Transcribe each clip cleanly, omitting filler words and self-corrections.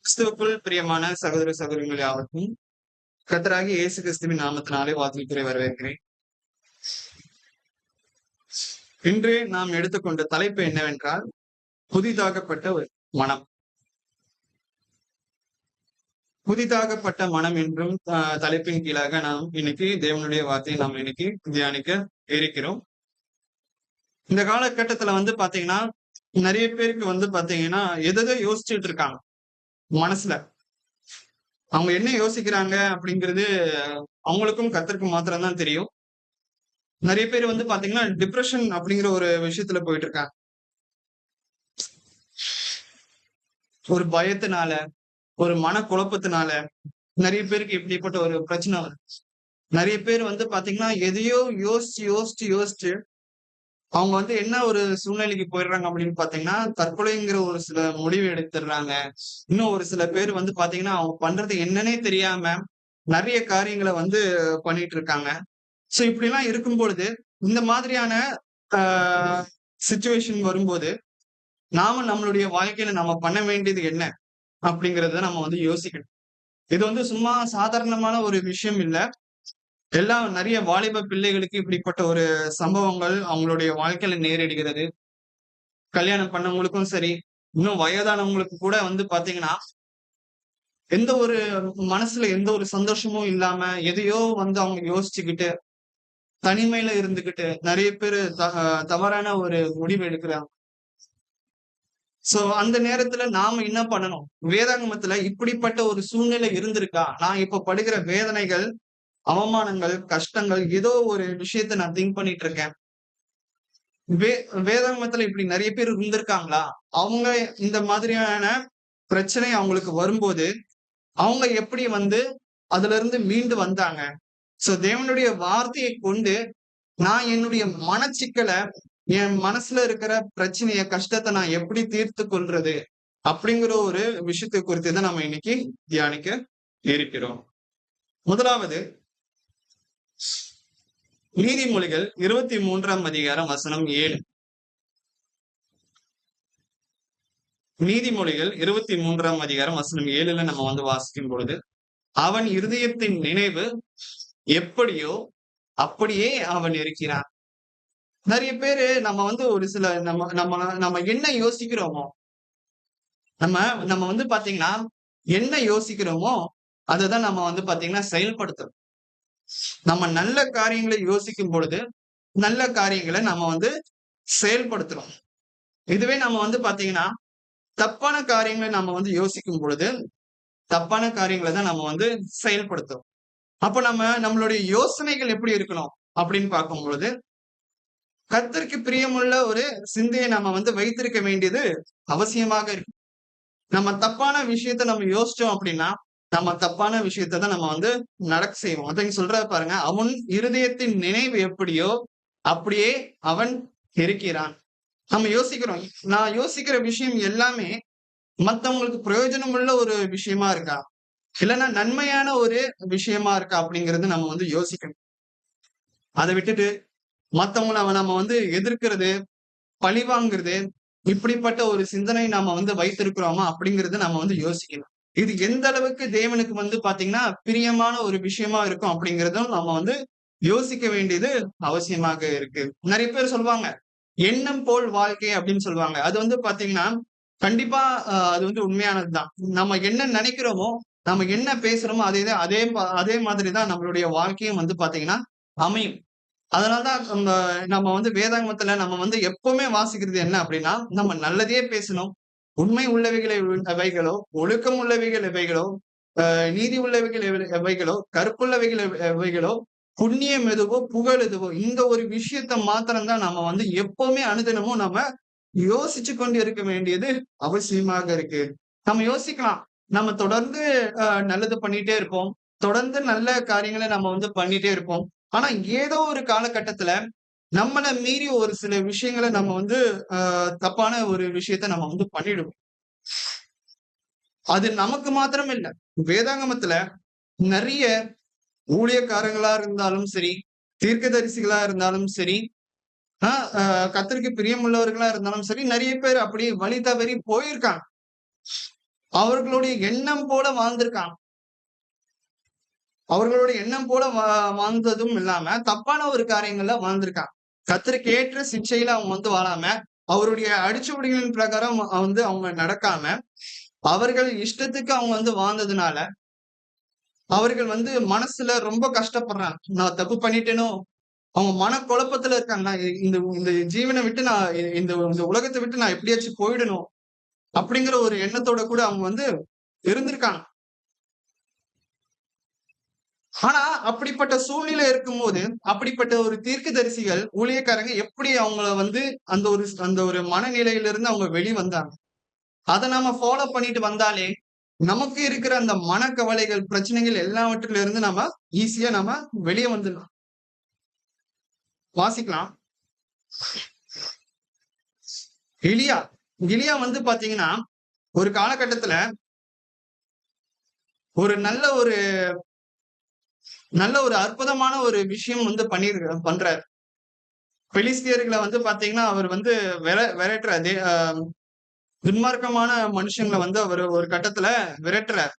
கிறிஸ்துவுக்குள் பிரியமான சகோதர சகோதரிகள் யாவருக்கும் கர்த்தராகிய இயேசு கிறிஸ்துவின் நாமத்தினாலே வாழ்த்துக்களை வரவேற்கிறேன். இன்று நாம் எடுத்துக்கொண்ட தலைப்பு என்னவென்றால், புதிதாகப்பட்ட ஒரு மனம். புதிதாகப்பட்ட மனம் என்றும் தலைப்பின் கீழாக நாம் இன்னைக்கு தேவனுடைய வார்த்தையை நாம் இன்னைக்கு தியானிக்க இருக்கிறோம். இந்த காலகட்டத்துல பாத்தீங்கன்னா, நிறைய பேருக்கு பாத்தீங்கன்னா எதோ யோசிச்சுட்டு இருக்காங்க மனசுல. அவங்க என்ன யோசிக்கிறாங்க அப்படிங்கிறது அவங்களுக்கும் கர்த்தருக்கும் மாத்திரம் தான் தெரியும். நிறைய பேர் பாத்தீங்கன்னா டிப்ரஷன் அப்படிங்கிற ஒரு விஷயத்துல போயிட்டு இருக்காங்க. ஒரு பயத்தினால, ஒரு மனக்குழப்பத்தினால நிறைய பேருக்கு இப்படிப்பட்ட ஒரு பிரச்சனை வருது. நிறைய பேர் பாத்தீங்கன்னா எதையோ யோசிச்சு யோசிச்சு யோசிச்சு அவங்க என்ன ஒரு சூழ்நிலைக்கு போயிடுறாங்க அப்படின்னு பாத்தீங்கன்னா, தற்கொலைங்கிற ஒரு சில முடிவு எடுத்துடுறாங்க. இன்னும் ஒரு சில பேர் பாத்தீங்கன்னா அவங்க பண்றது என்னன்னே தெரியாம நிறைய காரியங்களை பண்ணிட்டு இருக்காங்க. சோ இப்படிலாம் இருக்கும் பொழுது, இந்த மாதிரியான சிச்சுவேஷன் வரும்போது, நாம நம்மளுடைய வாழ்க்கையில நம்ம பண்ண வேண்டியது என்ன? அப்படிங்கிறத நம்ம யோசிக்கணும். இது சும்மா சாதாரணமான ஒரு விஷயம் இல்ல. எல்லாம் நிறைய வாலிப பிள்ளைகளுக்கு இப்படிப்பட்ட ஒரு சம்பவங்கள் அவங்களுடைய வாழ்க்கையில நேரிடுகிறது. கல்யாணம் பண்ணவங்களுக்கும் சரி, இன்னும் வயதானவங்களுக்கு கூட பாத்தீங்கன்னா, எந்த ஒரு மனசுல எந்த ஒரு சந்தோஷமும் இல்லாம, எதையோ அவங்க யோசிச்சுக்கிட்டு தனிமையில இருந்துகிட்டு நிறைய பேரு தவறான ஒரு முடிவு எடுக்கிறாங்க. சோ அந்த நேரத்துல நாம என்ன பண்ணணும்? வேதாகமத்துல இப்படிப்பட்ட ஒரு சூழ்நிலை இருந்திருக்கா? நான் இப்ப படுகிற வேதனைகள், அவமானங்கள், கஷ்டங்கள் ஏதோ ஒரு விஷயத்த நான் திங்க் பண்ணிட்டு இருக்கேன். வே வேதாகமத்துல இப்படி நிறைய பேர் இருந்திருக்காங்களா? அவங்க இந்த மாதிரியான பிரச்சனை அவங்களுக்கு வரும்போது, அவங்க எப்படி அதுல இருந்து மீண்டு வந்தாங்க? சோ தேவனுடைய வார்த்தையை கொண்டு நான் என்னுடைய மனச்சிக்கல, என் மனசுல இருக்கிற பிரச்சனைய, கஷ்டத்த நான் எப்படி தீர்த்துக் கொள்றது? அப்படிங்கிற ஒரு விஷயத்தை குறித்து தான் நம்ம இன்னைக்கு தியானிக்க இருக்கிறோம். முதலாவது நீதிமொழிகள் 23ஆம் அதிகாரம் வசனம் 7. நீதிமொழிகள் 23ஆம் அதிகாரம் வசனம் 7ல நம்ம வாசிக்கும் பொழுது, அவன் இருதயத்தின் நினைவு எப்படியோ அப்படியே அவன் இருக்கிறான். நிறைய பேரு நம்ம ஒரு சில நம்ம நம்ம நம்ம என்ன யோசிக்கிறோமோ, நம்ம நம்ம பாத்தீங்கன்னா, என்ன யோசிக்கிறோமோ, அததான் நம்ம பாத்தீங்கன்னா செயல்படுத்துறோம். நம்ம நல்ல காரியங்களை யோசிக்கும் பொழுது, நல்ல காரியங்களை நம்ம செயல்படுத்துறோம். இதுவே நம்ம பாத்தீங்கன்னா, தப்பான காரியங்களை நம்ம யோசிக்கும் பொழுது, தப்பான காரியங்களை தான் நம்ம செயல்படுத்துறோம். அப்ப நம்மளுடைய யோசனைகள் எப்படி இருக்கணும் அப்படின்னு பார்க்கும் பொழுது, கர்த்தருக்கு பிரியமுள்ள ஒரு சிந்தையை நம்ம வைத்திருக்க வேண்டியது அவசியமாக இருக்கு. நம்ம தப்பான விஷயத்த நம்ம யோசிச்சோம் அப்படின்னா, நம்ம தப்பான விஷயத்த தான் நம்ம நடக்க செய்வோம். அதான் சொல்றாரு பாருங்க, அவன் இருதயத்தின் நினைவு எப்படியோ அப்படியே அவன் இருக்கிறான். நம்ம யோசிக்கிறோம். நான் யோசிக்கிற விஷயம் எல்லாமே மத்தவங்களுக்கு பிரயோஜனம் உள்ள ஒரு விஷயமா இருக்கா? இல்லன்னா நன்மையான ஒரு விஷயமா இருக்கா? அப்படிங்கிறது நம்ம யோசிக்கணும். அதை விட்டுட்டு மத்தவங்கள நம்ம எதிர்க்கிறது, பழிவாங்குறது, இப்படிப்பட்ட ஒரு சிந்தனை நாம வைத்திருக்கிறோமா அப்படிங்கறத நம்ம யோசிக்கணும். இது எந்த அளவுக்கு தேவனுக்கு பாத்தீங்கன்னா பிரியமான ஒரு விஷயமா இருக்கும் அப்படிங்கறதும் நம்ம யோசிக்க வேண்டியது அவசியமாக இருக்கு. நிறைய பேர் சொல்லுவாங்க, எண்ணம் போல் வாழ்க்கை அப்படின்னு சொல்லுவாங்க. அது பாத்தீங்கன்னா கண்டிப்பா அது உண்மையானதுதான். நம்ம என்ன நினைக்கிறோமோ, நம்ம என்ன பேசுறோமோ அதே மாதிரிதான் நம்மளுடைய வாழ்க்கையும் பாத்தீங்கன்னா அமையும். அதனாலதான் நம்ம வேதாகமத்துல நம்ம எப்பவுமே வாசிக்கிறது என்ன அப்படின்னா, நம்ம நல்லதையே பேசணும். உண்மை உள்ளவைகள் எவைகளோ, ஒழுக்கம் உள்ளவைகள் எவைகளோ, நீதி உள்ளவைகள் எவைகளோ, கற்புள்ளவைகள் எவைகளோ, புண்ணியம் எதுவோ, புகழ் எதுவோ, இந்த ஒரு விஷயத்த மாத்திரம் தான் நம்ம எப்பவுமே அனுதினமும் நம்ம யோசிச்சு கொண்டு இருக்க வேண்டியது அவசியமாக இருக்கு. நம்ம யோசிக்கலாம். நம்ம தொடர்ந்து நல்லது பண்ணிட்டே இருப்போம். தொடர்ந்து நல்ல காரியங்களை நம்ம பண்ணிட்டே இருப்போம். ஆனா ஏதோ ஒரு காலகட்டத்துல நம்மள மீறி ஒரு சில விஷயங்கள நம்ம தப்பான ஒரு விஷயத்த நம்ம பண்ணிடுவோம். அது நமக்கு மாத்திரம் இல்ல. வேதாகமத்துல நிறைய ஊழியக்காரங்களா இருந்தாலும் சரி, தீர்க்கதரிசிகளா இருந்தாலும் சரி, கர்த்தருக்கு பிரியமுள்ளவர்களா இருந்தாலும் சரி, நிறைய பேர் அப்படியே வழி தவறி போயிருக்காங்க. அவர்களுடைய எண்ணம் போல வாழ்ந்திருக்காங்க. அவர்களுடைய எண்ணம் போல வாழ்ந்ததும் இல்லாம தப்பான ஒரு காரியங்கள்ல வாழ்ந்திருக்காங்க. கர்த்தருக்கு ஏற்ற சிக்ஷையில அவங்க வந்து வாழாம, அவருடைய அடிச்சுவடிகளின் பிரகாரம் வந்து அவங்க நடக்காம, அவர்கள் இஷ்டத்துக்கு அவங்க வந்து வாழ்ந்ததுனால, அவர்கள் வந்து மனசுல ரொம்ப கஷ்டப்படுறாங்க. நான் தப்பு பண்ணிட்டேனோ? அவங்க மனக்குழப்பத்துல இருக்காங்க. நான் இந்த இந்த ஜீவனை விட்டு நான் இந்த இந்த உலகத்தை விட்டு நான் எப்படியாச்சும் போயிடணும். அப்படிங்கிற ஒரு எண்ணத்தோட கூட அவங்க வந்து இருந்திருக்காங்க. ஆனா அப்படிப்பட்ட சூழ்நிலை இருக்கும்போது, அப்படிப்பட்ட ஒரு தீர்க்கதரிசிகள், ஊழியக்காரங்க எப்படி அவங்கள வந்து அந்த ஒரு மனநிலையிலிருந்து அவங்க வெளிவந்தாங்க. அத நாம ஃபாலோ பண்ணிட்டு வந்தாலே, நமக்கு இருக்கிற அந்த மனக்கவலைகள், பிரச்சனைகள் எல்லாவற்றில இருந்து நாம ஈஸியா நாம வெளிய வந்துடலாம். வாசிக்கலாம். எலியா எலியா வந்து பாத்தீங்கன்னா, ஒரு காலகட்டத்துல ஒரு நல்ல ஒரு அற்புதமான ஒரு விஷயம் வந்து பண்றாரு. பெலிஸ்தியர்கள வந்து பாத்தீங்கன்னா, அவர் வந்து விரட்டுறாரு. துன்மார்க்கமான மனுஷங்கள வந்து அவரு ஒரு கட்டத்துல விரட்டுறார்.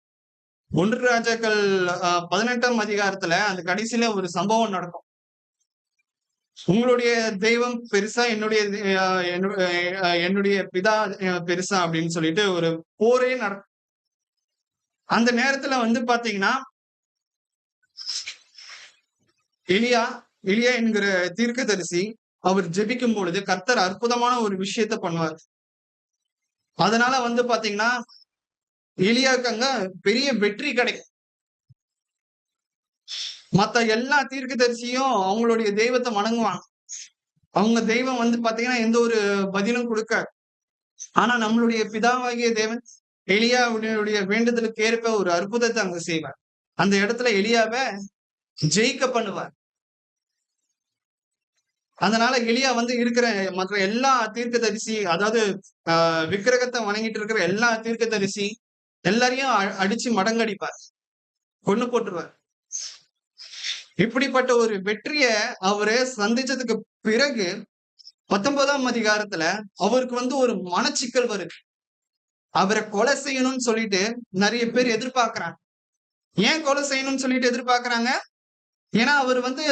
1 ராஜாக்கள் 18ஆம் அதிகாரத்துல அந்த கடைசியில ஒரு சம்பவம் நடக்கும். உங்களுடைய தெய்வம் பெருசா, என்னுடைய என்னுடைய பிதா பெருசா அப்படின்னு சொல்லிட்டு ஒரு போரே நடக்கும். அந்த நேரத்துல வந்து பாத்தீங்கன்னா, எலியா எலியா என்கிற தீர்க்கதரிசி அவர் ஜெபிக்கும் பொழுது கர்த்தர் அற்புதமான ஒரு விஷயத்த பண்ணுவார். அதனால வந்து பாத்தீங்கன்னா, எலியாவுக்கு அங்க பெரிய வெற்றி கிடைக்கும். மத்த எல்லா தீர்க்கதரிசியும் அவங்களுடைய தெய்வத்தை வணங்குவாங்க. அவங்க தெய்வம் வந்து பாத்தீங்கன்னா எந்த ஒரு பதிலும் கொடுக்காது. ஆனா நம்மளுடைய பிதாவாகிய தேவன் எலியாவுடைய வேண்டுதலுக்கு ஏற்ப ஒரு அற்புதத்தை அங்க செய்வார். அந்த இடத்துல எலியாவ ஜெயிக்க பண்ணுவார். அதனால எலியா வந்து இருக்கிற மற்ற எல்லா தீர்க்கதரிசி, அதாவது விக்கிரகத்தை வணங்கிட்டு இருக்கிற எல்லா தீர்க்கதரிசி எல்லாரையும் அடிச்சு மடங்கடிப்பார், கொன்னு போட்டுருவார். இப்படிப்பட்ட ஒரு வெற்றிய அவரு சந்திச்சதுக்கு பிறகு 19ஆம் அதிகாரத்துல அவருக்கு வந்து ஒரு மனச்சிக்கல் வருது. அவரை கொலை செய்யணும்னு சொல்லிட்டு நிறைய பேர் எதிர்பார்க்கிறாங்க. ஏன் கொலை செய்யணும்னு சொல்லிட்டு எதிர்பார்க்கிறாங்க? ஏன்னா அவர் வந்து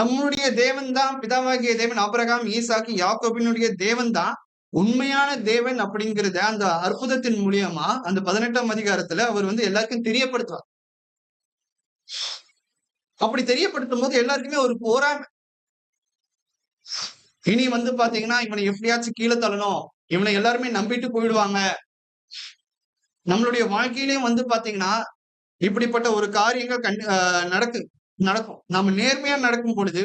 நம்முடைய தேவன் தான், பிதாவாகிய தேவன் ஆபிரகாம், ஈசாக்கு, யாக்கோபினுடைய தேவன் தான் உண்மையான தேவன் அப்படிங்கிறத அந்த அற்புதத்தின் மூலியமா அந்த 18ஆம் அதிகாரத்துல அவர் வந்து எல்லாருக்கும் தெரியப்படுத்துவார். அப்படி தெரியப்படுத்தும் போது எல்லாருக்குமே ஒரு போராமை. இனி வந்து பாத்தீங்கன்னா இவனை எப்படியாச்சும் கீழே தள்ளணும், இவனை எல்லாருமே நம்பிட்டு போயிடுவாங்க. நம்மளுடைய வாழ்க்கையிலயும் வந்து பாத்தீங்கன்னா இப்படிப்பட்ட ஒரு காரியங்கள் நடக்கும். நாம நேர்மையா நடக்கும் பொழுது,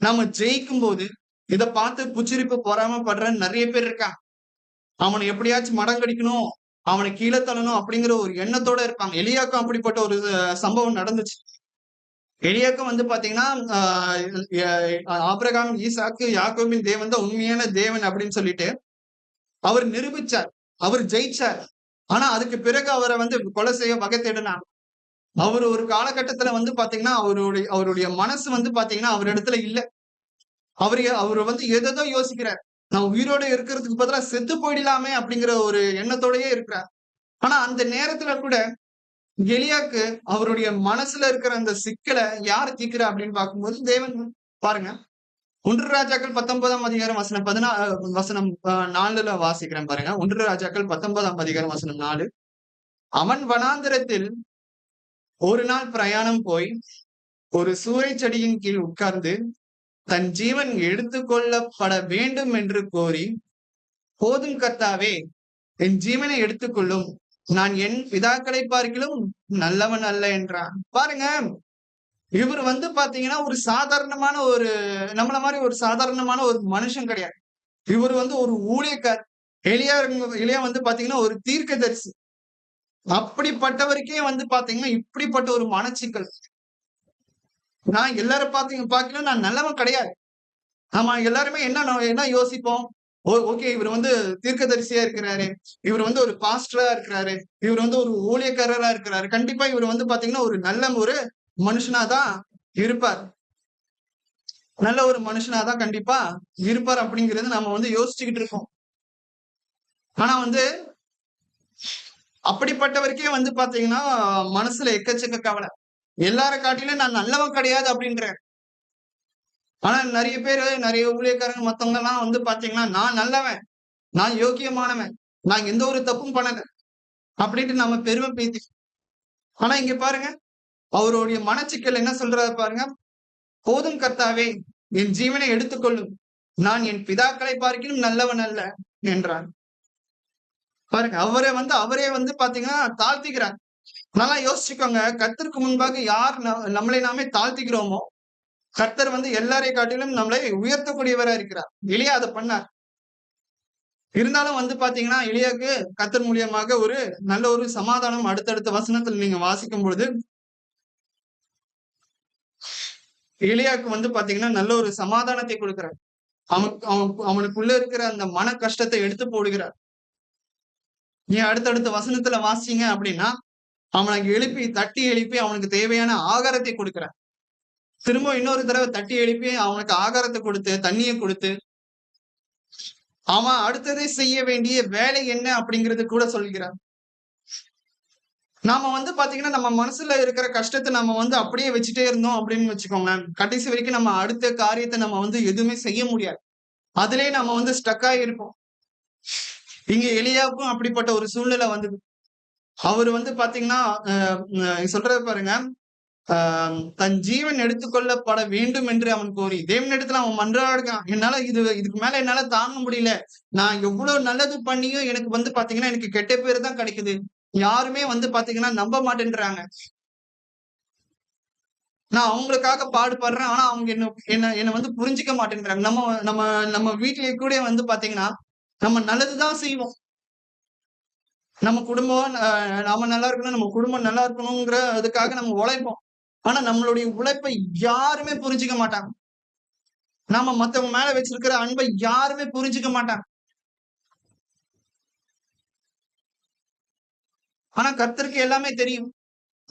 நாம ஜெயிக்கும் போது, இத பார்த்து புச்சிரிப்பு பொறாமைப்படுற நிறைய பேர் இருக்காங்க. அவனை எப்படியாச்சும் மடங்கடிக்கணும், அவனை கீழே தள்ளணும் அப்படிங்கிற ஒரு எண்ணத்தோட இருப்பாங்க. எலியாக்கும் அப்படிப்பட்ட ஒரு சம்பவம் நடந்துச்சு. எலியாக்கும் வந்து பாத்தீங்கன்னா, ஆபிரகாம், ஈசாக்கு, யாக்கோபின் தேவன் தான் உண்மையான தேவன் அப்படின்னு சொல்லிட்டு அவர் நிரூபிச்சார். அவர் ஜெயிச்சார். ஆனா அதுக்கு பிறகு அவரை வந்து கொலை செய்ய வகை தேடினாங்க. அவரு ஒரு காலகட்டத்துல வந்து பாத்தீங்கன்னா, அவருடைய மனசு வந்து பாத்தீங்கன்னா அவரிடத்துல இல்ல. அவரு வந்து ஏதேதோ யோசிக்கிறார். நான் உயிரோட இருக்கிறதுக்கு பதிலா செத்து போயிடலாமே அப்படிங்கிற ஒரு எண்ணத்தோடயே இருக்கிறார். ஆனா அந்த நேரத்துல கூட எலியாக்கு அவருடைய மனசுல இருக்கிற அந்த சிக்கலை யார் தீர்க்கிறா அப்படின்னு பார்க்கும்போது தேவன். பாருங்க, 1 ராஜாக்கள் 19ஆம் அதிகாரம் வசனம் 4ல வாசிக்கிறேன் பாருங்க. 1 ராஜாக்கள் 19ஆம் அதிகாரம் வசனம் 4. அவன் வனாந்திரத்தில் ஒரு நாள் பிரயாணம் போய் ஒரு சூறைச் செடியின் கீழ் உட்கார்ந்து தன் ஜீவன் எடுத்துக்கொள்ளப்பட வேண்டும் என்று கோரி, போதும் கர்த்தாவே, என் ஜீவனை எடுத்துக்கொள்ளும், நான் என் பிதாக்களை பார்க்கிலும் நல்லவன் அல்ல என்றான். பாருங்க, இவர் வந்து பாத்தீங்கன்னா ஒரு சாதாரணமான ஒரு நம்மள மாதிரி ஒரு சாதாரணமான ஒரு மனுஷன் கிடையாது. இவர் வந்து ஒரு ஊழியக்கார். எலியா வந்து பாத்தீங்கன்னா ஒரு தீர்க்கதரிசி. அப்படிப்பட்டவருக்கே வந்து பாத்தீங்கன்னா இப்படிப்பட்ட ஒரு மனச்சிக்கல். நான் எல்லாரும் பாக்கலாம் நான் நல்லவன் கிடையாது. ஆமா, எல்லாருமே என்ன யோசிப்போம்? ஓகே, இவர் வந்து தீர்க்கதரிசியா இருக்கிறாரு, இவர் வந்து ஒரு பாஸ்டரா இருக்கிறாரு, இவர் வந்து ஒரு ஊழியக்காரரா இருக்கிறாரு, கண்டிப்பா இவர் வந்து பாத்தீங்கன்னா ஒரு நல்ல ஒரு மனுஷனாதான் இருப்பார். நல்ல ஒரு மனுஷனாதான் கண்டிப்பா இருப்பார் அப்படிங்கிறது நம்ம வந்து யோசிச்சுக்கிட்டு இருக்கோம். ஆனா வந்து அப்படிப்பட்டவருக்கே வந்து பாத்தீங்கன்னா மனசுல எக்கச்சக்க கவலை. எல்லார காட்டிலும் நான் நல்லவன் கிடையாது அப்படின்றாரு. ஆனா நெறைய பேரு, நெறைய ஊழியக்காரங்க மத்தவங்க எல்லாம் வந்து பாத்தீங்கன்னா, நான் நல்லவன், நான் யோக்கியமானவன், நான் எந்த ஒரு தப்பும் பண்ணல அப்படின்ட்டு நம்ம பெருமை பேத்தி. ஆனா இங்க பாருங்க, அவருடைய மனச்சிக்கல் என்ன சொல்றாரு பாருங்க. போதும் கர்த்தாவே, என் ஜீவனை எடுத்துக்கொள்ளும். நான் என் பிதாக்களை பார்க்கிலும் நல்லவன் அல்ல என்றான். பாருங்க, அவரே வந்து பாத்தீங்கன்னா தாழ்த்திக்கிறார். நல்லா யோசிச்சுக்கோங்க. கர்த்தருக்கு முன்பாக யார் நம்மளை நாமே தாழ்த்திக்கிறோமோ, கர்த்தர் வந்து எல்லாரை காட்டிலும் நம்மளை உயர்த்தக்கூடியவரா இருக்கிறார். எலியா அத பண்ணார். இருந்தாலும் வந்து பாத்தீங்கன்னா, எலியாக்கு கர்த்தர் மூலியமாக ஒரு நல்ல ஒரு சமாதானம் அடுத்தடுத்த வசனத்துல நீங்க வாசிக்கும் பொழுது, எலியாக்கு வந்து பாத்தீங்கன்னா, நல்ல ஒரு சமாதானத்தை கொடுக்கிறார். அவனுக்குள்ள இருக்கிற அந்த மன கஷ்டத்தை எடுத்து போடுகிறார். நீங்க அடுத்தடுத்த வசனத்துல வாசிச்சீங்க அப்படின்னா, அவன எழுப்பி, தட்டி எழுப்பி அவனுக்கு தேவையான ஆகாரத்தை கொடுக்கிறார். திரும்ப இன்னொரு தடவ தட்டி எழுப்பி அவனுக்கு ஆகாரத்த குடுத்து, தண்ணீய குடுத்து, அவன் அடுத்தது செய்ய வேண்டிய வேலை என்ன அப்படிங்கிறது கூட சொல்கிறார். நாம வந்து பாத்தீங்கன்னா, நம்ம மனசுல இருக்கிற கஷ்டத்த நம்ம வந்து அப்படியே வச்சுட்டே இருந்தோம் அப்படின்னு வச்சுக்கோங்களேன். கடைசி வரைக்கும் நம்ம அடுத்த காரியத்த நம்ம வந்து எதுவுமே செய்ய முடியாது. அதிலேயே நம்ம வந்து ஸ்டக் ஆகி இருப்போம். இங்க எலியாவுக்கும் அப்படிப்பட்ட ஒரு சூழ்நிலை வந்தது. அவரு வந்து பாத்தீங்கன்னா, அ சொல்றது பாருங்க. ஆ தன் ஜீவன் எடுத்துக்கொள்ளப்பட வேண்டும் என்று அவன் கோரி, தேவனிடத்துல அவன் மன்றாடுகிறான். என்னால இதுக்கு மேல என்னால தாங்க முடியல. நான் எவ்வளவு நல்லது பண்ணியும் எனக்கு வந்து பாத்தீங்கன்னா, எனக்கு கெட்ட பேரு தான் கிடைக்குது. யாருமே வந்து பாத்தீங்கன்னா நம்ப மாட்டேன்றாங்க. நான் அவங்களுக்காக பாடுபடுறேன். ஆனா அவங்க என்ன என்ன என்ன வந்து புரிஞ்சுக்க மாட்டேங்கிறாங்க. நம்ம நம்ம நம்ம வீட்லயே கூட வந்து பாத்தீங்கன்னா, நம்ம நல்லது தான் செய்வோம். நம்ம குடும்பம் நாம நல்லா இருக்கணும், நம்ம குடும்பம் நல்லா இருக்கணுங்கிற அதுக்காக நம்ம உழைப்போம். ஆனா நம்மளுடைய உழைப்பை யாருமே புரிஞ்சுக்க மாட்டாங்க. நாம மத்தவங்க மேல வச்சிருக்கிற அன்பை யாருமே புரிஞ்சுக்க மாட்டாங்க. ஆனா கர்த்தருக்கு எல்லாமே தெரியும்.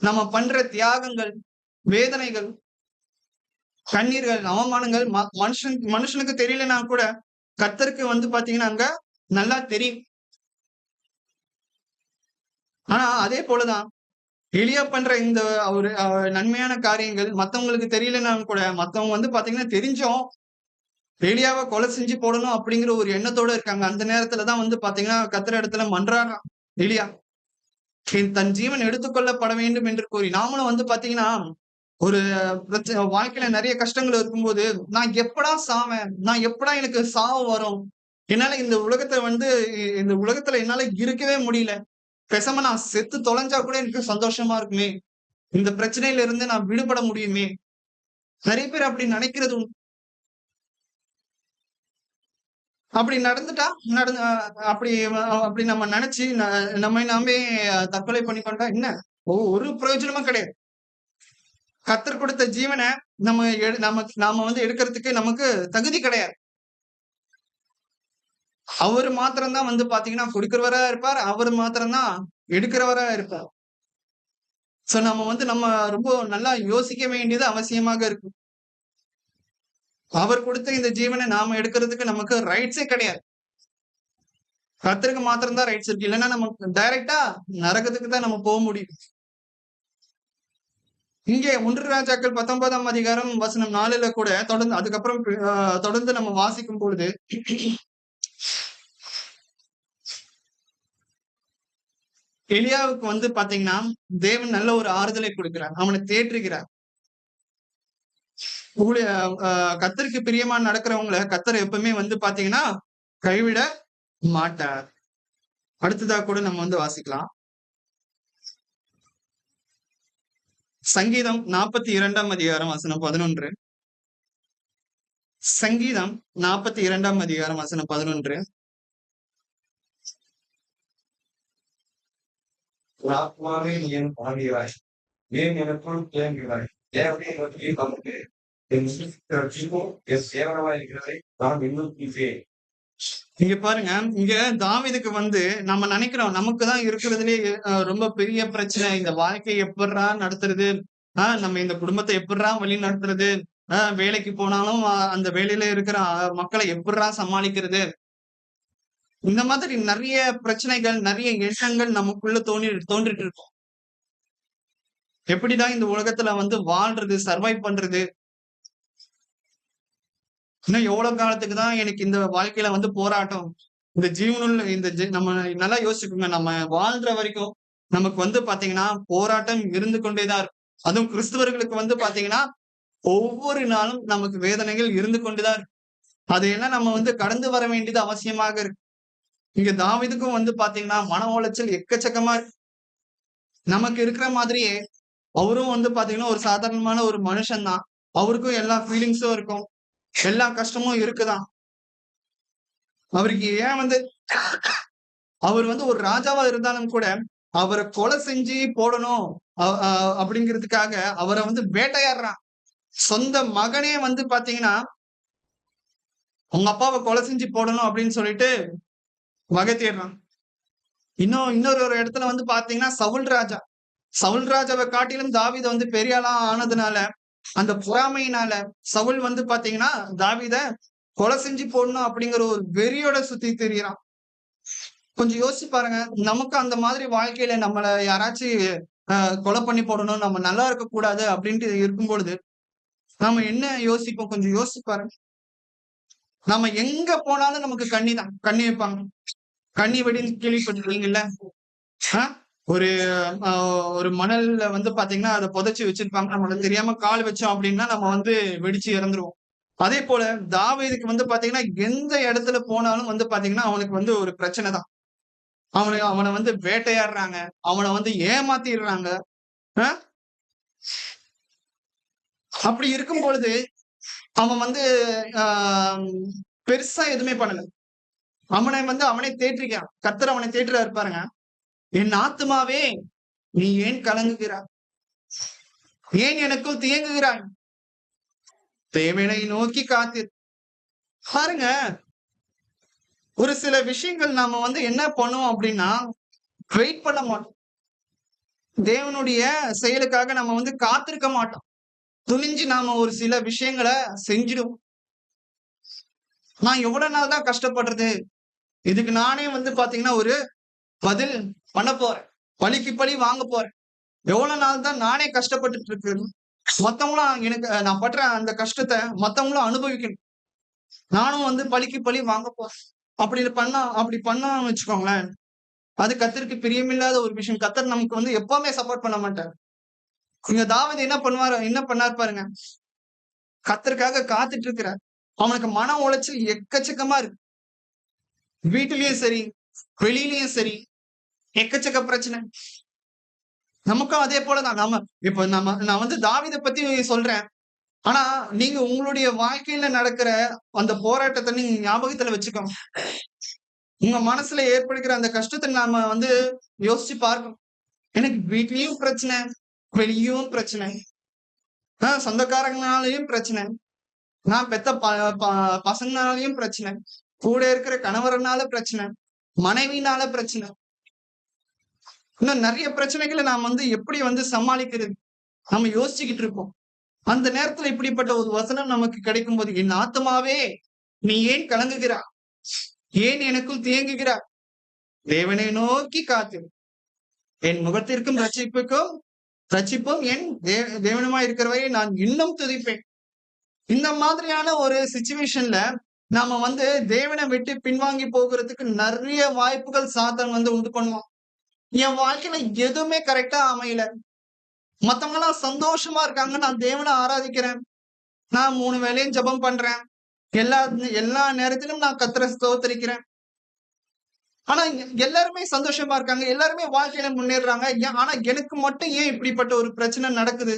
நம்ம பண்ற தியாகங்கள், வேதனைகள், கண்ணீர்கள், அவமானங்கள் மனுஷனுக்கு தெரியலனா கூட கர்த்தருக்கு வந்து பாத்தீங்கன்னா அங்க நல்லா தெரியும். ஆனா அதே போலதான் எலியா பண்ற இந்த ஒரு நன்மையான காரியங்கள் மத்தவங்களுக்கு தெரியலனாலும் கூட மத்தவங்க வந்து பாத்தீங்கன்னா தெரிஞ்சும் எலியாவ கொலை செஞ்சு போடணும் அப்படிங்கிற ஒரு எண்ணத்தோட இருக்காங்க. அந்த நேரத்துல தான் வந்து பாத்தீங்கன்னா கர்த்தர் இடத்துல மன்றாடுறான் எலியா. தன் ஜீவன் எடுத்துக்கொள்ளப்பட வேண்டும் என்று கூறி நாமளும் வந்து பாத்தீங்கன்னா ஒரு வாழ்க்கையில நிறைய கஷ்டங்கள் இருக்கும்போது நான் எப்படா சாவேன், நான் எப்படா எனக்கு சாவு வரும், என்னால இந்த உலகத்துல என்னால இருக்கவே முடியல, பேசாம நான் செத்து தொலைஞ்சா கூட எனக்கு சந்தோஷமா இருக்குமே, இந்த பிரச்சனையில இருந்து நான் விடுபட முடியுமே. நிறைய பேர் அப்படி நினைக்கிறது உண்டு. அப்படி நடந்துட்டா நடந்து அப்படி அப்படி நம்ம நினைச்சு நம்மை நாமே தற்கொலை பண்ணிக்கொண்டா என்ன ஒரு பிரயோஜனமும் கிடையாது. கத்தர் கொடுத்த ஜீவனை நாம வந்து எடுக்கிறதுக்கு நமக்கு தகுதி கிடையாது. அவரு மாத்திரம் தான் வந்து பாத்தீங்கன்னா கொடுக்கிறவரா இருப்பார். அவரு மாத்திரம் தான் எடுக்கிறவரா இருப்பார். சோ நம்ம ரொம்ப நல்லா யோசிக்க வேண்டியது அவசியமாக இருக்கு. அவர் கொடுத்த இந்த ஜீவனை நாம எடுக்கிறதுக்கு நமக்கு ரைட்ஸே கிடையாது. கர்த்தருக்கு மாத்திரம் தான் ரைட்ஸ் இருக்கு. இல்லைன்னா நம்ம டைரக்டா நரகத்துக்கு தான் நம்ம போக முடியும். இங்கே 1 ராஜாக்கள் 19ஆம் அதிகாரம் வசனம் 4ல கூட தொடர்ந்து அதுக்கப்புறம் தொடர்ந்து நம்ம வாசிக்கும் பொழுது எலியாவுக்கு வந்து பாத்தீங்கன்னா தேவன் நல்ல ஒரு ஆறுதலை கொடுக்கிறார். அவனை தேற்றுகிறார். கர்த்தருக்கு பிரியமா நடக்கிறவங்களை கர்த்தர் எப்பவுமே வந்து பாத்தீங்கன்னா கைவிட மாட்டார். அடுத்ததா கூட நம்ம வந்து வாசிக்கலாம். சங்கீதம் 42ஆம் அதிகாரம் வசனம் 11. சங்கீதம் 42ஆம் அதிகாரம் வசனம் 11. ஆத்மாவே நீ என் பாடியாய், ஏன் எனக்குள் தேங்குகிறாய், தேவனே நோக்கி நமக்கு என் சேவனமா இருக்கிறதை நான் இன்னும் தீசேன். இங்க பாருங்க, இங்க தாவீதுக்கு வந்து நம்ம நினைக்கிறோம் நமக்குதான் இருக்கிறதுலயே ரொம்ப பெரிய பிரச்சனை, இந்த வாழ்க்கையை எப்படிறா நடத்துறது, நம்ம இந்த குடும்பத்தை எப்படிறா வழி நடத்துறது, வேலைக்கு போனாலும் அந்த வேலையில இருக்கிற மக்களை எப்படிறா சமாளிக்கிறது, இந்த மாதிரி நிறைய பிரச்சனைகள், நிறைய எண்ணங்கள் நமக்குள்ள தோன்றிட்டு இருக்கும். எப்படிதான் இந்த உலகத்துல வந்து வாழ்றது, சர்வைவ் பண்றது? இன்னும் எவ்வளவு காலத்துக்கு தான் எனக்கு இந்த வாழ்க்கையில வந்து போராட்டம்? இந்த ஜீவனுள்ள நம்ம நல்லா யோசிச்சுக்கோங்க. நம்ம வாழ்ற வரைக்கும் நமக்கு வந்து பாத்தீங்கன்னா, போராட்டம் இருந்து கொண்டே தான் இருக்கும். அதுவும் கிறிஸ்தவர்களுக்கு வந்து பாத்தீங்கன்னா, ஒவ்வொரு நாளும் நமக்கு வேதனைகள் இருந்து கொண்டு தான் இருக்கு. அதையெல்லாம் நம்ம வந்து கடந்து வர வேண்டியது அவசியமாக இருக்கு. இங்க தாவீதுக்கும் வந்து பாத்தீங்கன்னா, மன உளைச்சல் எக்கச்சக்கமா இருக்கு. நமக்கு இருக்கிற மாதிரியே அவரும் வந்து பாத்தீங்கன்னா, ஒரு சாதாரணமான ஒரு மனுஷன் தான். அவருக்கும் எல்லா ஃபீலிங்ஸும் இருக்கும். எல்லா கஷ்டமும் இருக்குதான். அவருக்கு ஏன் வந்து அவர் வந்து ஒரு ராஜாவா இருந்தாலும் கூட, அவர கொலை செஞ்சு போடணும் அ அ அப்படிங்கிறதுக்காக அவர வந்து வேட்டையாடுறான். சொந்த மகனே வந்து பாத்தீங்கன்னா, உங்க அப்பாவ கொலை செஞ்சு போடணும் அப்படின்னு சொல்லிட்டு வகை தேடுறான். இன்னொரு ஒரு இடத்துல வந்து பாத்தீங்கன்னா, சவுல் ராஜா. சவுல் ராஜாவ காட்டிலும் தாவீது வந்து பெரிய ஆளா ஆனதுனால, அந்த பொறாமையினால சவுல் வந்து பாத்தீங்கன்னா, தாவீத கொலை செஞ்சு போடணும் அப்படிங்கிற ஒரு வெறியோட சுத்தி திரியிறான். கொஞ்சம் யோசிச்சு பாருங்க. நமக்கு அந்த மாதிரி வாழ்க்கையில நம்மள யாராச்சு கொலை பண்ணி போடணும், நம்ம நல்லா இருக்கக்கூடாது அப்படின்ட்டு இருக்கும் பொழுது, நாம என்ன யோசிப்போம்? கொஞ்சம் யோசிச்சு பாருங்க. நம்ம எங்க போனாலும் நமக்கு கண்ணி தான். கண்ணி வைப்பாங்க. கண்ணி வெடின்னு கேள்விப்பட்டிருக்கீங்கல்ல? ஆ? ஒரு அ ஒரு மணல்ல வந்து பாத்தீங்கன்னா, அத புதைச்சு வச்சிருப்பாங்க. நம்மளுக்கு தெரியாம கால் வச்சோம் அப்டின்னா, நம்ம வந்து வெடிச்சு இறந்துருவோம். அதேபோல தாவீதுக்கு வந்து பாத்தீங்கன்னா, எந்த இடத்துல போனாலும் வந்து பாத்தீங்கன்னா, அவனுக்கு வந்து ஒரு பிரச்சனை தான். அவன வந்து வேட்டையாடுறாங்க. அவன வந்து ஏமாத்திர்றாங்க. அ அப்படி இருக்கும் பொழுது, அவன் வந்து ஆ பெருசா எதுவுமே பண்ணல. அவனே தேற்றிக்கிறான். கர்த்தர் அவனை தேற்றுறாரு பாருங்க. "என் ஆத்துமாவே, நீ ஏன் கலங்குகிறாய்? ஏன் எனக்குள் தியங்குகிறாய்? தேவனை நோக்கி காத்திரு." பாருங்க, ஒரு சில விஷயங்கள் நாம வந்து என்ன பண்ணுவோம் அப்படின்னா, வெயிட் பண்ண மாட்டோம். தேவனுடைய செயலுக்காக நம்ம வந்து காத்திருக்க மாட்டோம். துணிஞ்சு நாம ஒரு சில விஷயங்கள செஞ்சுடுவோம். நான் எவ்வளவு நாள் தான் கஷ்டப்படுறது? இதுக்கு நானே வந்து பாத்தீங்கன்னா, ஒரு பதில் பண்ண போறேன். பழிக்கு பழி வாங்க போறேன். எவ்வளவு நாள் தான் நானே கஷ்டப்பட்டுட்டு இருக்கிறது? மத்தவங்களும் எனக்கு நான் படுற அந்த கஷ்டத்த மத்தவங்களும் அனுபவிக்கணும். நானும் வந்து பழிக்கு பழி வாங்க போறேன். அப்படி பண்ணோம்னு வச்சுக்கோங்களேன், அது கர்த்தருக்கு பிரியமில்லாத ஒரு விஷயம். கர்த்தர் நமக்கு வந்து எப்பவுமே சப்போர்ட் பண்ண மாட்டாரு. இங்க தாவீது என்ன பண்ணாரு பாருங்க. கர்த்தருக்காக காத்துட்டு இருக்கிறார். அவனுக்கு மன உளைச்சல் எக்கச்சக்கமா இருக்கு. வீட்டிலயும் சரி, வெளியிலயும் சரி, எக்கச்சக்க பிரச்சனை. நமக்கும் அதே போல தான். இப்ப நான் வந்து தாவீத பத்தி சொல்றேன். ஆனா, நீங்க உங்களுடைய வாழ்க்கையில நடக்கிற அந்த போராட்டத்த நீங்க ஞாபகத்துல வச்சுக்கோங்க. உங்க மனசுல ஏற்படுகிற அந்த கஷ்டத்த நாம வந்து யோசிச்சு பார்க்கணும். எனக்கு வீட்லயும் பிரச்சனை, வெளியும் பிரச்சனை. சொந்தக்காரங்கனாலயும் பிரச்சனை. நான் பெத்த ப ப பசங்கனாலயும் பிரச்சனை. கூட இருக்கிற கணவர்னால பிரச்சனை. மனைவினால பிரச்சனை. இன்னும் நெறைய பிரச்சனைகள நாம் வந்து எப்படி வந்து சமாளிக்கிறது? நம்ம யோசிச்சுக்கிட்டு இருப்போம். அந்த நேரத்துல இப்படிப்பட்ட ஒரு வசனம் நமக்கு கிடைக்கும்போது, "என் ஆத்துமாவே, நீ ஏன் கலங்குகிறாய்? ஏன் எனக்குள் தேங்குகிறாய்? தேவனை நோக்கி காத்திரு. என் முகத்திற்கும் ரட்சிப்பும் என் தேவனுமாய் இருக்கிறவரை நான் இன்னும் துதிப்பேன்." இந்த மாதிரியான ஒரு சிச்சுவேஷன்ல நாம வந்து தேவனை விட்டு பின்வாங்கி போகுறதுக்கு நெறைய வாய்ப்புகள் சாத்தான் வந்து உண்டு பண்ணுவான். என் வாழ்க்கையில எதுவுமே கரெக்ட்டா அமையல. மத்தவங்கலாம் சந்தோஷமா இருக்காங்க. நான் தேவன ஆராதிக்கிறேன். நான் 3 வேளையும் ஜெபம் பண்றேன். எல்லா எல்லா நேரத்திலும் நான் கர்த்தர ஸ்தோத்திரிக்கிறேன். ஆனா எல்லாருமே சந்தோஷமா இருக்காங்க. எல்லாருமே வாழ்க்கையில முன்னேறுறாங்க. ஆனா எனக்கு மட்டும் ஏன் இப்படிப்பட்ட ஒரு பிரச்சனை நடக்குது?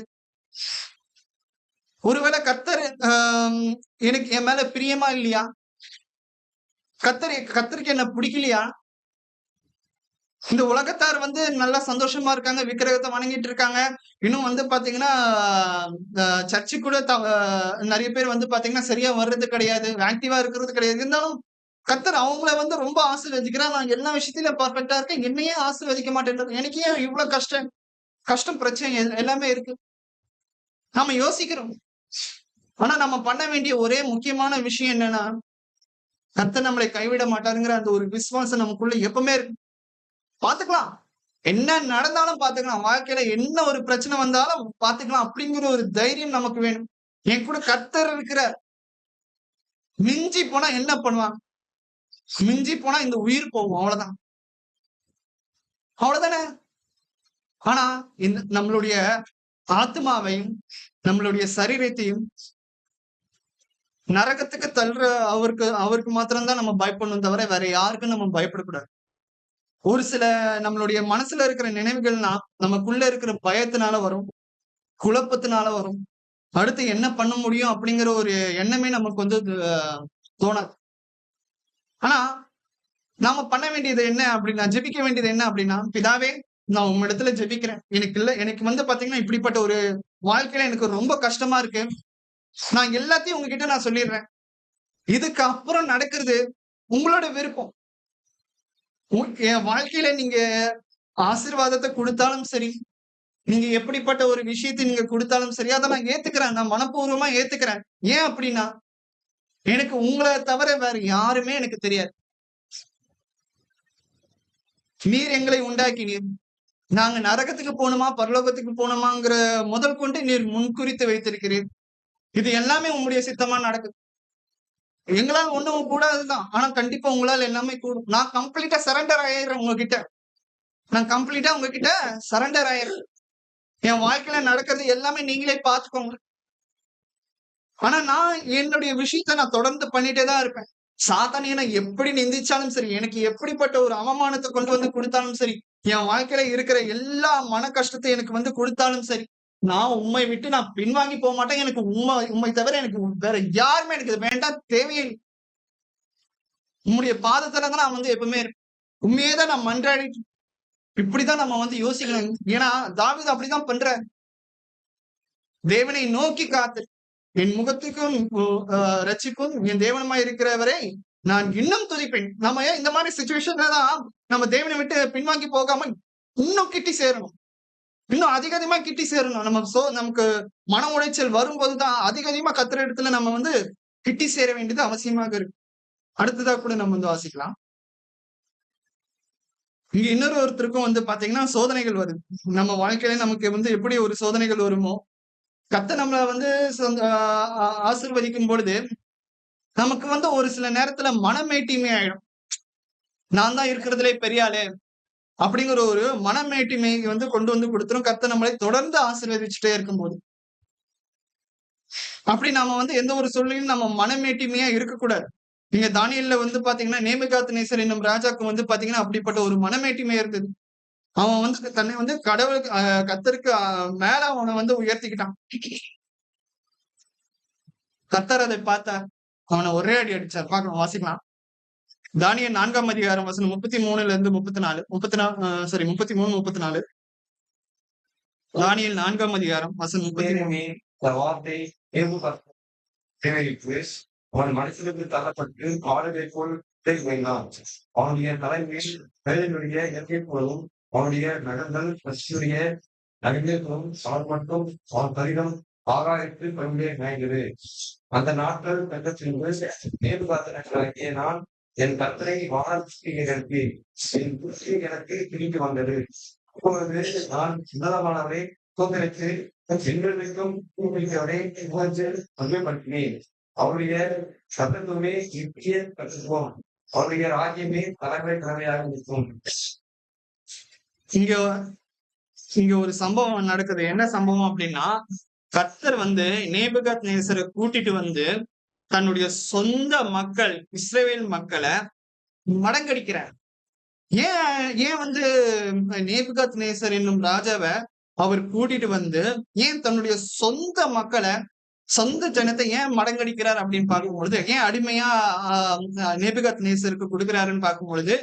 ஒருவேளை கர்த்தர் எனக்கு என் மேல பிரியமா இல்லையா? கர்த்தருக்கு என்ன பிடிக்கலையா? இந்த உலகத்தார் வந்து நல்லா சந்தோஷமா இருக்காங்க. விக்கிரகத்த வணங்கிட்டு இருக்காங்க. இன்னும் வந்து பாத்தீங்கன்னா, அ சர்ச்சுக்கு கூட நெறைய பேர் வந்து பாத்தீங்கன்னா, சரியா வர்றது கிடையாது. ஆக்டிவா இருக்கிறது கிடையாது. இருந்தாலும் கர்த்தர் அவங்கள வந்து ரொம்ப ஆசீர்வதிக்கிறார். நான் எல்லா விஷயத்திலும் பெர்ஃபெக்ட்டா இருக்கேன். என்ன ஏன் ஆசீர்வதிக்க மாட்டேன்றார்? எனக்கு ஏன் இவ்ளோ கஷ்டம், பிரச்சனை எல்லாமே இருக்கு. நாம யோசிக்கிறோம். ஆனா நம்ம பண்ண வேண்டிய ஒரே முக்கியமான விஷயம் என்னன்னா, கர்த்தர் நம்மளை கைவிட மாட்டாருங்கிற அந்த ஒரு விசுவாசம் நமக்குள்ள எப்பவுமே இருக்கு. பாத்துக்கலாம். என்ன நடந்தாலும் பாத்துக்கலாம். வாழ்க்கையில என்ன ஒரு பிரச்சனை வந்தாலும் பாத்துக்கலாம் அப்படிங்கிற ஒரு தைரியம் நமக்கு வேணும். என் கூட கர்த்தர் இருக்கிறார். மிஞ்சி போனா என்ன பண்ணுவாங்க? மிஞ்சி போனா இந்த உயிர் போகும். அவ்வளவுதான். அவ்வளவுதானே. ஆனா இந்த நம்மளுடைய ஆத்மாவையும் நம்மளுடைய சரீரத்தையும் நரகத்துக்கு தள்ளுற அவருக்கு மாத்திரம்தான் நம்ம பயப்படணும் தவிர வேற யாருக்கும் நம்ம பயப்படக்கூடாது. ஒரு சில நம்மளுடைய மனசுல இருக்கிற நினைவுகள்னா நமக்குள்ள இருக்கிற பயத்தினால வரும், குழப்பத்தினால வரும். அடுத்து என்ன பண்ண முடியும் அப்படிங்கிற ஒரு எண்ணமே நமக்கு வந்து தோணாது. ஆனா நாம பண்ண வேண்டியது என்ன அப்படின்னா, ஜெபிக்க வேண்டியது என்ன அப்படின்னா, பிதாவே நான் உம்மிடத்துல ஜெபிக்கிறேன். எனக்கு வந்து பாத்தீங்கன்னா இப்படிப்பட்ட ஒரு வாழ்க்கையில எனக்கு ரொம்ப கஷ்டமா இருக்கு. நான் எல்லாத்தையும் உங்ககிட்ட நான் சொல்லிடுறேன். இதுக்கு அப்புறம் நடக்கிறது உங்களோட விருப்பம். என் வாழ்க்கையில நீங்க ஆசீர்வாதத்தை கொடுத்தாலும் சரி, நீங்க எப்படிப்பட்ட ஒரு விஷயத்தை நீங்க கொடுத்தாலும் சரி, அதை நான் ஏத்துக்கிறேன். நான் மனப்பூர்வமா ஏத்துக்கிறேன். ஏன் அப்படின்னா, எனக்கு உங்களை தவிர வேற யாருமே எனக்கு தெரியாது. நீர் எங்களை உண்டாக்கினீர். நாங்க நரகத்துக்கு போகணுமா, பரலோகத்துக்கு போகணுமாங்கிற முதல் கொண்டு நீர் முன்குறித்து வைத்திருக்கிறீர். இது எல்லாமே உங்களுடைய சித்தமா நடக்குது. எங்களால் ஒண்ணும் கூடாதுதான். ஆனா கண்டிப்பா உங்களால் எல்லாமே கூடும். நான் கம்ப்ளீட்டா சரண்டர் ஆயிடுறேன் உங்ககிட்ட. நான் கம்ப்ளீட்டா உங்ககிட்ட சரண்டர் ஆயிடுறேன். என் வாழ்க்கையில நடக்கிறது எல்லாமே நீங்களே பார்த்துக்கோங்க. ஆனா நான் என்னுடைய விஷயத்த நான் தொடர்ந்து பண்ணிட்டே தான் இருப்பேன். சாத்தான் என்னை எப்படி நிந்திச்சாலும் சரி, எனக்கு எப்படிப்பட்ட ஒரு அவமானத்தை கொண்டு வந்து கொடுத்தாலும் சரி, என் வாழ்க்கையில இருக்கிற எல்லா மன கஷ்டத்தை எனக்கு வந்து கொடுத்தாலும் சரி, நான் உம்மை விட்டு நான் பின்வாங்கி போக மாட்டேன். எனக்கு உம்மை தவிர எனக்கு வேற யாருமே எனக்கு இது வேண்டாம், தேவையே இல்லை. உம்முடைய பாதத்துல தான் நான் வந்து எப்பவுமே இருப்பேன். உண்மையே தான் நான் மன்றாடிட்டு இப்படிதான் நம்ம வந்து யோசிக்கணும். ஏன்னா தாவீது அப்படிதான் பண்றாரு. தேவனை நோக்கி காத்து என் முகத்துக்கும் ரட்சிப்பும் என் தேவனுமாய் இருக்கிறவரை நான் இன்னும் துதிப்பேன். நம்ம ஏன் இந்த மாதிரி சிச்சுவேஷன்ல தான் நம்ம தேவனை விட்டு பின்வாங்கி போகாம இன்னும் கிட்டி சேரணும். இன்னும் அதிகமா கிட்டி சேரணும். நமக்கு மன உளைச்சல் வரும்போதுதான் அதிகமா கர்த்தர் இடத்துல நம்ம வந்து கிட்டி சேர வேண்டியது அவசியமாக இருக்கு. அடுத்ததா கூட நம்ம வந்து வாசிக்கலாம். இங்க ஒருத்தருக்கும் வந்து பாத்தீங்கன்னா சோதனைகள் வருது. நம்ம வாழ்க்கையில நமக்கு வந்து எப்படி ஒரு சோதனைகள் வருமோ, கர்த்தர் நம்மள வந்து ஆசீர்வதிக்கும் பொழுது நமக்கு வந்து ஒரு சில நேரத்துல மனமேட்டிமை ஆயிடும். நான் தான் இருக்கிறதுலே பெரிய ஆளு அப்படிங்கிற ஒரு மனமேட்டிமை வந்து கொண்டு வந்து கொடுத்துரும். கர்த்தர் நம்மளை தொடர்ந்து ஆசீர்வதிச்சுட்டே இருக்கும்போது. அப்படி நாம வந்து எந்த ஒரு சூழ்நிலையும் நம்ம மனமேட்டிமையா இருக்கக்கூடாது. நீங்க தானியேல்ல வந்து பாத்தீங்கன்னா, நேபுகாத்நேசர் என்னும் ராஜாக்கு வந்து பாத்தீங்கன்னா, அப்படிப்பட்ட ஒரு மனமேட்டிமை இருந்தது. அவன் வந்து தன்னை வந்து கடவுளுக்கு கர்த்தருக்கு மேல அவனை வந்து உயர்த்திக்கிட்டான். கர்த்தர் அதை பார்த்தார். அவனை ஒரே அடி அடிச்சார். பார்க்கலாம், வாசிக்கலாம். தானியேல் 4ஆம் அதிகாரம் வசனம் 33ல இருந்து 34, 33, 34. தானியேல் 4ஆம் அதிகாரம் வசனம் 33. இந்த வார்த்தை அவன் மனசிலிருந்து தள்ளப்பட்டு ஆடுகை போல் வைத்தான். அவனுடைய தலைமையில் வேலையுடைய இயற்கை போலவும் அவனுடைய நகங்கள் பசியுடைய நகங்களும் அவன் மட்டும் அவன் கடிதம் ஆகாயத்து பண்பே நாய்ந்தது. அந்த நாட்கள் கண்டத்திலிருந்து நேபுகாத்நேசராகிய நான் என் கர்த்தரை வானத்துக்கு நிகழ்த்தி என் புத்தி எனக்கு திரும்பி வந்தது. அப்பொழுது நான் உன்னதமானவரை தோத்தரித்து எங்களுக்கும் பூமிக்கவரை பண்பேற்படுத்தினேன். அவருடைய சத்தத்துவமே நித்திய கற்றுப்போம். அவருடைய ராஜ்யமே தலைமையாக நிற்கும். இங்க ஒரு சம்பவம் நடக்குது. என்ன சம்பவம் அப்படின்னா, கர்த்தர் வந்து நேபுகாத்நேசரை கூட்டிட்டு வந்து தன்னுடைய சொந்த மக்கள் இஸ்ரவேல் மக்களை மடங்கடிக்கிறார். ஏன் வந்து நேபுகாத்நேசர் என்னும் ராஜாவை அவர் கூட்டிட்டு வந்து ஏன் தன்னுடைய சொந்த மக்களை சொந்த ஜனத்தை ஏன் மடங்கடிக்கிறார் அப்படின்னு பார்க்கும்பொழுது, ஏன் அடிமையா நேபுகாத்நேசருக்கு கொடுக்கிறாருன்னு பார்க்கும்பொழுது,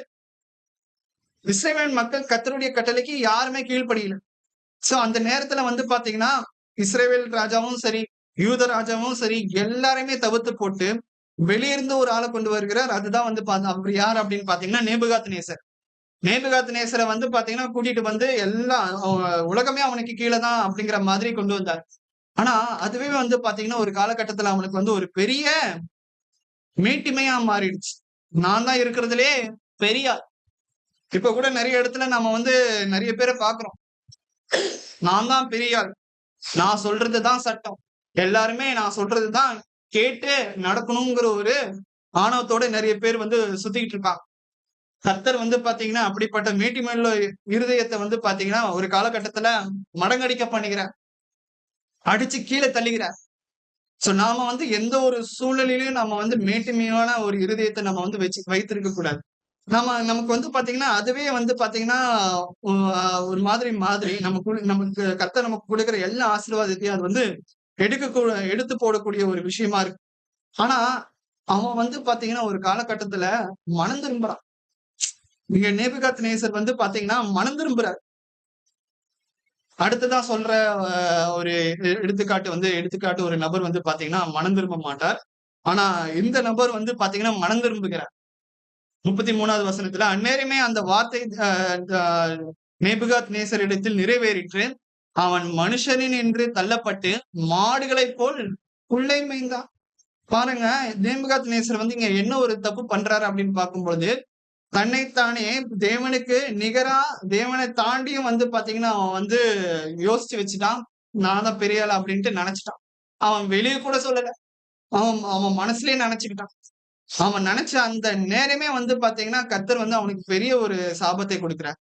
இஸ்ரவேல் மக்கள் கர்த்தருடைய கட்டளைக்கு யாருமே கீழ்ப்படியல. சோ அந்த நேரத்துல வந்து பாத்தீங்கன்னா இஸ்ரவேல் ராஜாவும் சரி, யூத ராஜாவும் சரி, எல்லாருமே தவிர்த்து போட்டு வெளியிருந்து ஒரு ஆளை கொண்டு வருகிறார். அதுதான் வந்து அவர் யார் அப்படின்னு பாத்தீங்கன்னா நேபுகாத்நேசர். நேபுகாத்நேசரை வந்து பாத்தீங்கன்னா கூட்டிட்டு வந்து எல்லாம் உலகமே அவனுக்கு கீழே தான் அப்படிங்கிற மாதிரி கொண்டு வந்தார். ஆனா அதுவே வந்து பாத்தீங்கன்னா ஒரு காலகட்டத்துல அவனுக்கு வந்து ஒரு பெரிய மேட்டிமையா மாறிடுச்சு. நான் தான் இருக்கிறதுலே பெரிய ஆள். இப்ப கூட நிறைய இடத்துல நம்ம வந்து நிறைய பேரை பார்க்கிறோம். நான் தான் பெரிய ஆள். நான் சொல்றதுதான் சட்டம். எல்லாருமே நான் சொல்றதுதான் கேட்டு நடக்கணுங்கிற ஒரு ஆணவத்தோட நிறைய பேர் வந்து சுத்திக்கிட்டு இருக்காங்க. கர்த்தர் வந்து பாத்தீங்கன்னா, அப்படிப்பட்ட மேட்டிமையுள்ள இருதயத்தை வந்து பாத்தீங்கன்னா, ஒரு காலகட்டத்துல மடங்கடிக்க பண்ணுகிறார். அடிச்சு கீழ தள்ளுகிறார். சோ நாம வந்து எந்த ஒரு சூழ்நிலையிலும் நம்ம வந்து மேட்டிமையான ஒரு இருதயத்தை நம்ம வந்து வைத்திருக்க கூடாது. நமக்கு வந்து பாத்தீங்கன்னா, அதுவே வந்து பாத்தீங்கன்னா, ஒ ஒரு மாதிரி நமக்கு கர்த்தர் நமக்கு குடுக்கிற எல்லா ஆசீர்வாதத்தையும் அது வந்து எடுத்து போடக்கூடிய ஒரு விஷயமா இருக்கு. ஆனா, அவன் வந்து பாத்தீங்கன்னா, ஒரு காலகட்டத்துல மனம் திரும்புறான். இங்க நேபுகாத்நேசர் வந்து பாத்தீங்கன்னா, மனம் திரும்புறார். அடுத்ததா சொல்ற ஒரு எடுத்துக்காட்டு ஒரு நபர் வந்து பாத்தீங்கன்னா, மனம் திரும்ப மாட்டார். ஆனா, இந்த நபர் வந்து பாத்தீங்கன்னா, மனம் திரும்புகிறார். 33வது வசனத்துல, அந்நேரமே அந்த வார்த்தை நேபுகாத்நேசரிடத்தில் நிறைவேறிற்று. அவன் மனுஷனின் என்று தள்ளப்பட்டு மாடுகளைப் போல் புல்லை மேய்ந்தான். பாருங்க, நேபுகாத்நேசர் வந்து இங்க என்ன ஒரு தப்பு பண்றாரு அப்படின்னு பார்க்கும்பொழுது, தன்னைத்தானே தேவனுக்கு நிகரா தேவனை தாண்டியும் வந்து பாத்தீங்கன்னா, அவன் வந்து யோசிச்சு வச்சுட்டான். நான் தான் பெரிய ஆளு அப்படின்ட்டு நினைச்சுட்டான். அவன் வெளிய கூட சொல்லல. அவன் அவன் மனசுலயே நினைச்சுக்கிட்டான். அவன் நினைச்ச அந்த நேரமே வந்து பாத்தீங்கன்னா, கர்த்தர் வந்து அவனுக்கு பெரிய ஒரு சாபத்தை கொடுக்கிறார்.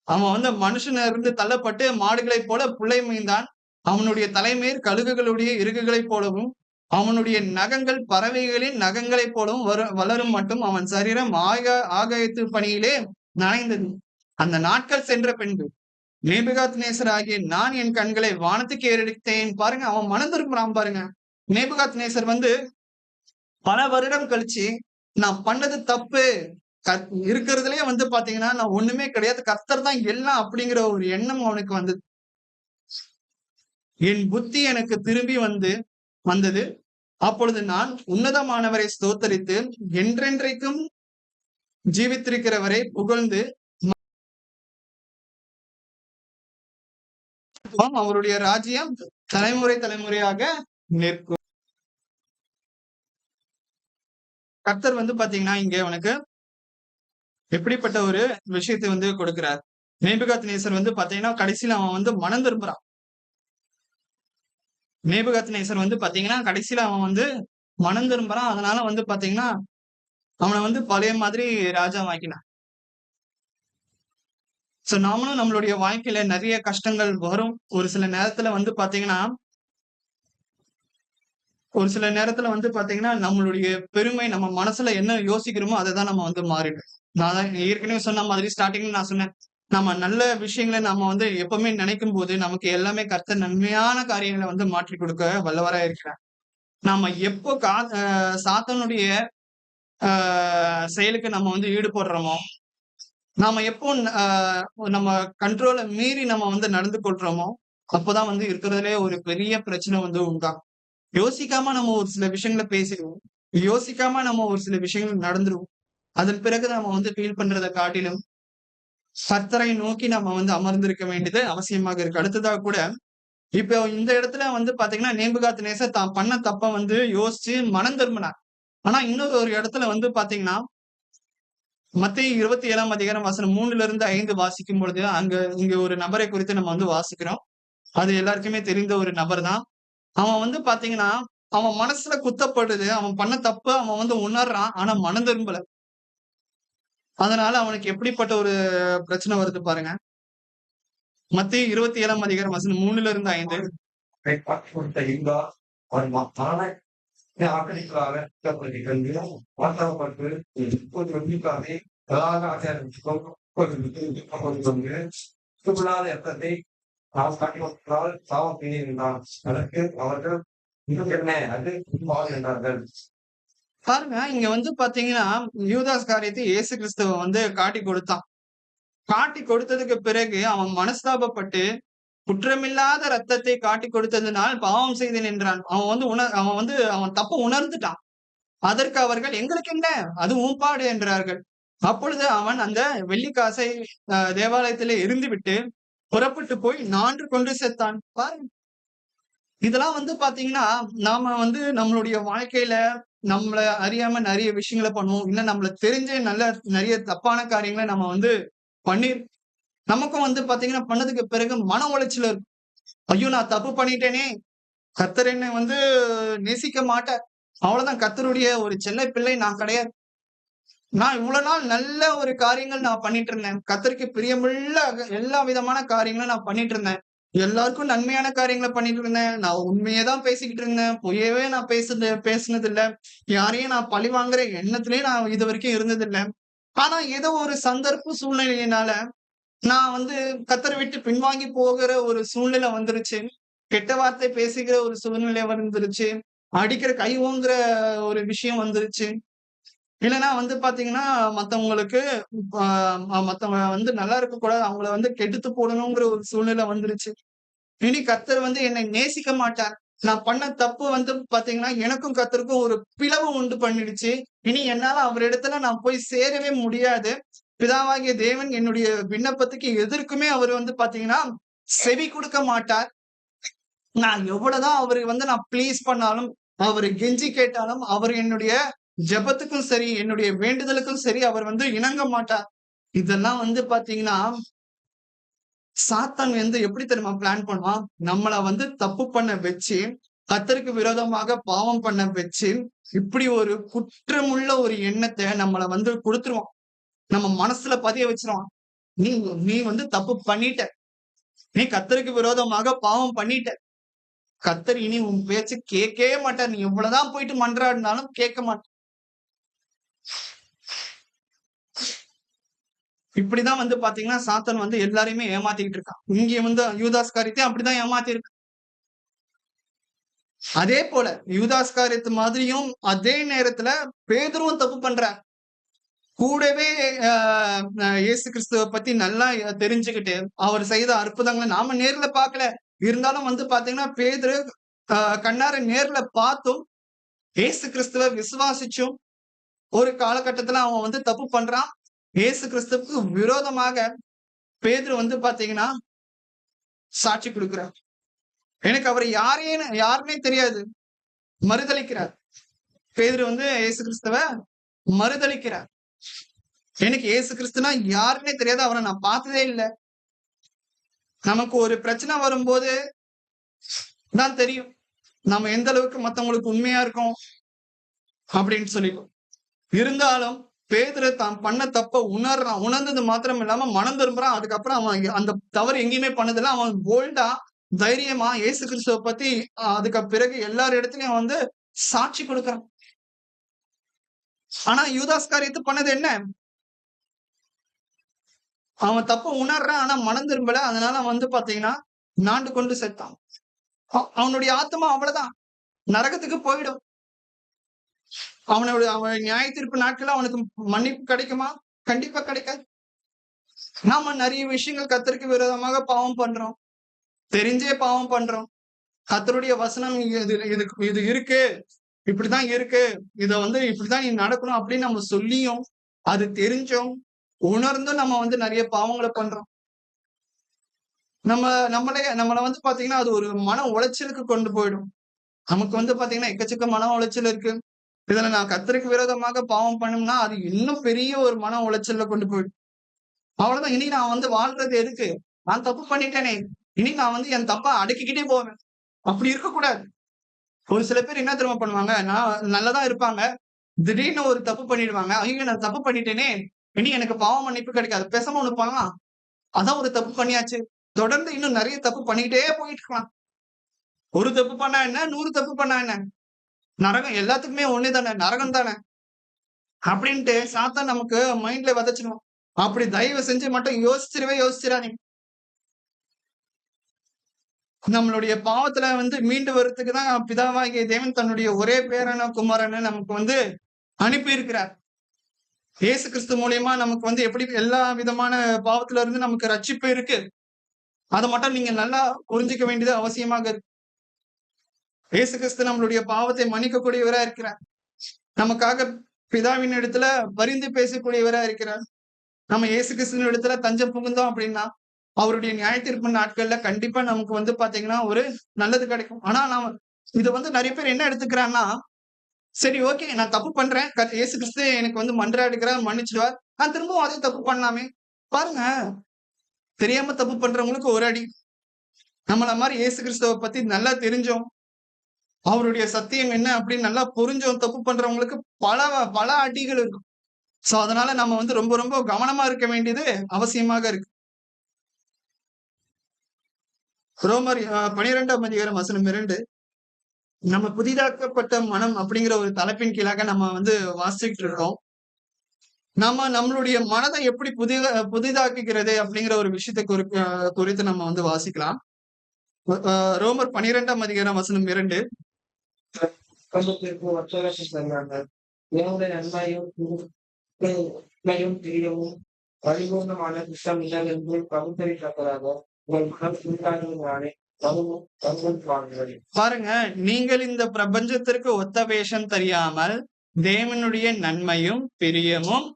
அவன் வந்து மனுஷன இருந்து தள்ளப்பட்டு மாடுகளைப் போல புல்லை மேய்ந்தான். அவனுடைய தலைமேல் கழுகுகளுடைய இறகுகளைப் போலவும், அவனுடைய நகங்கள் பறவைகளின் நகங்களைப் போலவும் வளரும் மட்டும் அவன் சரீரம் ஆகாயத்து பனியிலே நனைந்தது. அந்த நாட்கள் சென்ற பின்பு நேபுகாத்நேசர் ஆகிய நான் என் கண்களை வானத்துக்கு ஏறெடுத்தேன். பாருங்க, அவன் மனம் திரும்புறான் பாருங்க. நேபுகாத்நேசர் வந்து பல வருடம் கழிச்சு, நான் பண்ணது தப்பு. இருக்கிறதுலயே வந்து பாத்தீங்கன்னா, நான் ஒண்ணுமே கிடையாது. கர்த்தர் தான் எல்லாம் அப்படிங்கிற ஒரு எண்ணம் அவனுக்கு வந்தது. என் புத்தி எனக்கு திரும்பி வந்தது. அப்பொழுது நான் உன்னதமானவரை ஸ்தோத்தரித்து, என்றென்றைக்கும் ஜீவித்திருக்கிறவரை புகழ்ந்து, அவருடைய ராஜ்யம் தலைமுறையாக நிற்கும். கர்த்தர் வந்து பாத்தீங்கன்னா, இங்க அவனுக்கு எப்படிப்பட்ட ஒரு விஷயத்தை வந்து கொடுக்கிறார். நேபுகாத்நேசர் வந்து பாத்தீங்கன்னா, கடைசியில அவன் வந்து மனம் திரும்புறான். நேபுகாத்நேசர் வந்து பாத்தீங்கன்னா, கடைசியில அவன் வந்து மனம் திரும்புறான். அதனால வந்து பாத்தீங்கன்னா, அவன வந்து பழைய மாதிரி ராஜாவாக்கினான். சோ நாமளும் நம்மளுடைய வாழ்க்கையில நிறைய கஷ்டங்கள் வரும். ஒரு சில நேரத்துல வந்து பாத்தீங்கன்னா, நம்மளுடைய பெருமை நம்ம மனசுல என்ன யோசிக்கிறோமோ, அததான் நம்ம வந்து மாறிடும். நான் தான் ஏற்கனவே சொன்ன மாதிரி ஸ்டார்ட்டிங்ல நான் சொன்னேன். நம்ம நல்ல விஷயங்கள நாம வந்து எப்பவுமே நினைக்கும்போது, நமக்கு எல்லாமே கர்த்தர் நன்மையான காரியங்கள வந்து மாற்றிக் கொடுக்க வல்லவரா இருக்கிறார். நாம எப்போ சாத்தானுடைய அ செயலுக்கு நம்ம வந்து ஈடுபடுறோமோ, நாம எப்போ நம்ம கண்ட்ரோல மீறி நம்ம வந்து நடந்து கொள்றோமோ, அப்பதான் வந்து இருக்கிறதுலயே ஒரு பெரிய பிரச்சனை வந்து உண்டாகும். யோசிக்காம நம்ம ஒரு சில விஷயங்கள பேசிடுவோம். யோசிக்காம நம்ம ஒரு சில விஷயங்கள் நடந்துருவோம். அதன் பிறகு நம்ம வந்து ஃபீல் பண்றத காட்டிலும், கர்த்தரை நோக்கி நம்ம வந்து அமர்ந்திருக்க வேண்டியது அவசியமாக இருக்கு. அடுத்ததா கூட, இப்போ இந்த இடத்துல வந்து பாத்தீங்கன்னா, நேபுகாத்நேசர் தான் பண்ண தப்ப வந்து யோசிச்சு மனம் திரும்பினார். ஆனா இன்னொரு ஒரு இடத்துல வந்து பாத்தீங்கன்னா, மத்தேயு 27ஆம் அதிகாரம் வசனம் 3லிருந்து 5 வாசிக்கும் பொழுது, இங்க ஒரு நபரை குறித்து நம்ம வந்து வாசிக்கிறோம். அது எல்லாருக்குமே தெரிந்த ஒரு நபர் தான். அவன் வந்து பாத்தீங்கன்னா, அவன் மனசுல குத்தப்படுது. அவன் பண்ண தப்ப அவன் வந்து உணர்றான். ஆனா மனம் திரும்பல. அதனால அவனுக்கு எப்படிப்பட்ட ஒரு பிரச்சனை வருது பாருங்க. மத்தேயு 27ஆம் அதிகாரம் வசனம் 3லிருந்து 5. கொடுத்த யூதா அவன் மகனை ஆக்கிரமிப்பாக வார்த்தாப்பட்டு இப்போது வெள்ளிக்காக ஆச்சாரிக்கும் இரத்தத்தை நாம் காட்டினால் சாவம் பிணியிருந்தான். அதற்கு அவர்கள் இன்னும் என்ன அது என்றார்கள். பாருங்க, இங்க வந்து பாத்தீங்கன்னா, யூதாஸ் காரியத்தை இயேசு கிறிஸ்துவ வந்து காட்டி கொடுத்தான். காட்டி கொடுத்ததுக்கு பிறகு அவன் மனஸ்தாபப்பட்டு, குற்றமில்லாத ரத்தத்தை காட்டிக் கொடுத்ததினால் பாவம் செய்தேன் என்றான். அவன் தப்ப உணர்ந்துட்டான். அதற்கு அவர்கள், எங்களுக்கு என்ன? அது உன் பாடு என்றார்கள். அப்பொழுது அவன் அந்த வெள்ளிக்காசை தேவாலயத்திலே எறிந்துவிட்டு, புறப்பட்டு போய் நான்று கொண்டு செத்தான். பாருங்க. இதெல்லாம் வந்து பாத்தீங்கன்னா, நாம வந்து நம்மளுடைய வாழ்க்கையில நம்மள அறியாம நெறைய விஷயங்கள பண்ணுவோம். இல்ல நம்மள தெரிஞ்சே நெறைய தப்பான காரியங்கள நம்ம வந்து பண்ணி நமக்கும் வந்து பாத்தீங்கன்னா, பண்ணதுக்கு பிறகு மன உளைச்சல் இருக்கும். ஐயோ! நான் தப்பு பண்ணிட்டேனே! கர்த்தர் என்னை வந்து நேசிக்க மாட்டார். அவ்வளவுதான், கர்த்தருடைய ஒரு செல்ல பிள்ளை நான் கிடையாது. நான் இவ்வளவு நாள் நல்ல ஒரு காரியங்கள் நான் பண்ணிட்டு இருந்தேன். கர்த்தருக்கு பிரியமுள்ள எல்லா விதமான காரியங்களும் நான் பண்ணிட்டு இருந்தேன். எல்லாருக்கும் நன்மையான காரியங்கள பண்ணிட்டு இருந்தேன். நான் உண்மைய தான் பேசிக்கிட்டு இருந்தேன். பொய்யவே நான் பேசுனது இல்ல. யாரையும் நான் பழிவாங்குற எண்ணத்திலேயே நான் இதுவரைக்கும் இருந்ததில்ல. ஆனா ஏதோ ஒரு சந்தர்ப்ப சூழ்நிலையினால நான் வந்து கர்த்தர விட்டு பின்வாங்கி போகிற ஒரு சூழ்நிலை வந்துருச்சு. கெட்ட வார்த்தை பேசுகிற ஒரு சூழ்நிலை வந்துருச்சு. அடிக்கிற கை ஓங்குற ஒரு விஷயம் வந்துருச்சு. இல்லன்னா வந்து பாத்தீங்கன்னா, மத்தவங்களுக்கு மத்தவங்க வந்து நல்லா இருக்கக்கூடாது. அவங்கள வந்து கெடுத்து போடணுங்கிற ஒரு சூழ்நிலை வந்துருச்சு. இனி கர்த்தர் வந்து என்னை நேசிக்க மாட்டார். நான் பண்ண தப்பு வந்து பாத்தீங்கன்னா, எனக்கும் கர்த்தருக்கும் ஒரு பிளவு உண்டு பண்ணிடுச்சு. இனி என்னால அவரிடத்துல நான் போய் சேரவே முடியாது. பிதாவாகிய தேவன் என்னுடைய விண்ணப்பத்துக்கு எதற்குமே அவர் வந்து பாத்தீங்கன்னா, செவி குடுக்க மாட்டார். நான் எவ்வளவுதான் அவரு வந்து நான் ப்ளீஸ் பண்ணாலும், அவரு கெஞ்சி கேட்டாலும், அவர் என்னுடைய ஜெபத்துக்கும் சரி, என்னுடைய வேண்டுதலுக்கும் சரி, அவர் வந்து இணங்க மாட்டார். இதெல்லாம் வந்து பாத்தீங்கன்னா, சாத்தான் வந்து எப்படி தெரியுமா பிளான் பண்ணுவான்? நம்மள வந்து தப்பு பண்ண வச்சு, கர்த்தருக்கு விரோதமாக பாவம் பண்ண வச்சு, இப்படி ஒரு குற்றமுள்ள ஒரு எண்ணத்த நம்மள வந்து குடுத்துருவான். நம்ம மனசுல பதிய வச்சுருவான். நீ நீ வந்து தப்பு பண்ணிட்ட. நீ கர்த்தருக்கு விரோதமாக பாவம் பண்ணிட்ட. கர்த்தர் இனி உன் பேச்ச கேட்கவே மாட்டார். நீ எவ்வளவுதான் போயிட்டு மன்றாடினாலும் கேட்க மாட்டார். இப்படிதான் வந்து பாத்தீங்கன்னா, சாத்தான் வந்து எல்லாரையுமே ஏமாத்திக்கிட்டு இருக்கான். இங்க வந்து யூதாஸ் காரியத்தையும் அப்படிதான் ஏமாத்தியிருக்கான். அதே போல யூதாஸ் காரியத்து மாதிரியும் அதே நேரத்துல பேதுருவும் தப்பு பண்றார். கூடவே அ இயேசு கிறிஸ்துவ பத்தி நல்லா தெரிஞ்சுக்கிட்டு, அவர் செய்த அற்புதங்கள நாம நேர்ல பார்க்கல. இருந்தாலும் வந்து பாத்தீங்கன்னா, பேதுரு அ கண்ணார நேர்ல பார்த்தும், இயேசு கிறிஸ்துவ விசுவாசிச்சும், ஒரு காலகட்டத்துல அவன் வந்து தப்பு பண்றான். இயேசு கிறிஸ்துவுக்கு விரோதமாக பேதுரு வந்து பாத்தீங்கன்னா, சாட்சி குடுக்கிறார். எனக்கு அவரு யாருன்னே தெரியாது. மறுதலிக்கிறார். பேதுரு வந்து இயேசு கிறிஸ்துவ மறுதலிக்கிறார். எனக்கு இயேசு கிறிஸ்துனா யாருன்னே தெரியாது. அவர நான் பார்த்ததே இல்ல. நமக்கு ஒரு பிரச்சனை வரும்போது தான் தெரியும். நம்ம எந்த அளவுக்கு மத்தவங்களுக்கு உண்மையா இருக்கோம் அப்படின்னு சொல்லி. இருந்தாலும் பேதுரு தான் பண்ண தப்ப உணர்றான். உணர்ந்தது மாத்திரம் இல்லாம மனம் திரும்புறான். அதுக்கப்புறம் அவன் அந்த தவறு எங்கேயுமே பண்ணதில்ல. அவன் போல்டா, தைரியமா இயேசு கிறிஸ்துவ பத்தி அதுக்கு பிறகு எல்லார் இடத்துலயும் வந்து சாட்சி கொடுக்கிறான். ஆனா யூதாஸ் காரியத்து பண்ணது என்ன? அவன் தப்ப உணர்றான். ஆனா மனம் திரும்பல. அதனால அவன் வந்து பாத்தீங்கன்னா, நாண்டு கொண்டு செத்தான். அவனுடைய ஆத்துமா அவ்வளவுதான். நரகத்துக்கு போயிடும். அவன் நியாய தீர்ப்பு நாட்கள்ல அவனுக்கு மன்னிப்பு கிடைக்குமா? கண்டிப்பா கிடைக்காது. நாம நெறைய விஷயங்கள் கர்த்தருக்கு விரோதமாக பாவம் பண்றோம். தெரிஞ்சே பாவம் பண்றோம். கர்த்தருடைய வசனம் இது இது இது இருக்கு. இப்படித்தான் இருக்கு. இத வந்து இப்படித்தான் நீ நடக்கணும் அப்படின்னு நம்ம சொல்லியும், அது தெரிஞ்சும், உணர்ந்தும் நம்ம வந்து நெறைய பாவங்கள பண்றோம். நம்ம நம்மள வந்து பாத்தீங்கன்னா, அது ஒரு மன உளைச்சலுக்கு கொண்டு போயிடும். நமக்கு வந்து பாத்தீங்கன்னா, எக்கச்சக்க மன உளைச்சல் இருக்கு. இதுல நான் கர்த்தருக்கு விரோதமாக பாவம் பண்ணோம்னா, அது இன்னும் பெரிய ஒரு மன உளைச்சல்ல கொண்டு போயிடும். அவ்வளவுதான். இனி நான் வந்து வாழ்றது எதுக்கு? நான் தப்பு பண்ணிட்டேனே! இனி நான் வந்து என் தப்ப அடக்கிக்கிட்டே போவேன். அப்படி இருக்கக்கூடாது. ஒரு சில பேர் என்ன தெரியுமா பண்ணுவாங்க? நான் நல்லதா இருப்பாங்க. திடீர்னு ஒரு தப்பு பண்ணிடுவாங்க. ஐயோ! நான் தப்பு பண்ணிட்டேனே! இனி எனக்கு பாவ மன்னிப்பு கிடைக்காது. பேசாம ஒண்ணு பண்ணலாம். அதான் ஒரு தப்பு பண்ணியாச்சு. தொடர்ந்து இன்னும் நெறைய தப்பு பண்ணிக்கிட்டே போயிட்டு இருக்கலாம். ஒரு தப்பு பண்ணா என்ன? 100 தப்பு பண்ணா என்ன? நரகம் எல்லாத்துக்குமே ஒண்ணே தானே. நரகம் தானே. அப்படின்ட்டு சாத்தான் நமக்கு மைண்ட்ல விதைச்சுருவான். அப்படி தயவு செஞ்சு மட்டும் யோசிச்சிராதீங்க. நம்மளுடைய பாவத்துல வந்து மீண்டு வரதுக்கு தான் பிதாவாகிய தேவன் தன்னுடைய ஒரே பேரான குமாரன நமக்கு வந்து அனுப்பி இருக்கிறார். இயேசு கிறிஸ்து மூலியமா நமக்கு வந்து எப்படி எல்லா விதமான பாவத்துல இருந்து நமக்கு ரட்சிப்பு இருக்கு. அத மட்டும் நீங்க நல்லா புரிஞ்சுக்க வேண்டியது அவசியமாக இருக்கு. இயேசு கிறிஸ்து நம்மளுடைய பாவத்தை மன்னிக்கக்கூடியவரா இருக்கிறார். நமக்காக பிதாவின் இடத்துல பரிந்து பேசக்கூடியவரா இருக்கிறார். நம்ம இயேசு கிறிஸ்துவின் இடத்துல தஞ்சம் புகுந்தோம் அப்படின்னா, அவருடைய நியாயத்தீர்ப்பு நாட்கள்ல கண்டிப்பா நமக்கு வந்து பாத்தீங்கன்னா ஒரு நல்லது கிடைக்கும். ஆனா நாம இது வந்து நிறைய பேர் என்ன எடுத்துக்கிறாங்கன்னா, சரி ஓகே நான் தப்பு பண்றேன். இயேசு கிறிஸ்து எனக்கு வந்து மன்றாடுகிறார், மன்னிச்சிடுவார். நான் திரும்பவும் அதே தப்பு பண்ணலாமே. பாருங்க, தெரியாம தப்பு பண்றவங்களுக்கு ஒரு அடி. நம்மள மாரி இயேசு கிறிஸ்துவ பத்தி நல்லா தெரிஞ்சோம். அவருடைய சத்தியம் என்ன அப்படின்னு நல்லா புரிஞ்சோம் தப்பு பண்றவங்களுக்கு பல பல அடிகள் இருக்கும். சோ அதனால நம்ம வந்து ரொம்ப ரொம்ப கவனமா இருக்க வேண்டியது அவசியமாக இருக்கு. ரோமர் 12ஆம் அதிகாரம் வசனம் 2 நம்ம புதிதாக்கப்பட்ட மனம் அப்படிங்கிற ஒரு தலைப்பின் கீழாக நம்ம வந்து வாசிச்சுட்டு இருக்கோம். நம்மளுடைய மனதை எப்படி புதிதாக்குகிறது அப்படிங்கிற ஒரு விஷயத்தை குறித்து நம்ம வந்து வாசிக்கலாம். ரோமர் 12ஆம் அதிகாரம் வசனம் 2 கம்பத்திற்கு ஒத்துழைப்பு செய்கிறாங்க. தேவனுடைய நன்மையும் உண்மையும் பிரியமும் பரிபூர்ணமான திட்டம் என்று பகுத்தறிக்கப்படாத உங்கள் மனம் உண்டாகுவதானே பாருங்க, நீங்கள் இந்த பிரபஞ்சத்திற்கு ஒத்த வேஷம் தெரியாமல் தேவனுடைய நன்மையும் பிரியமும்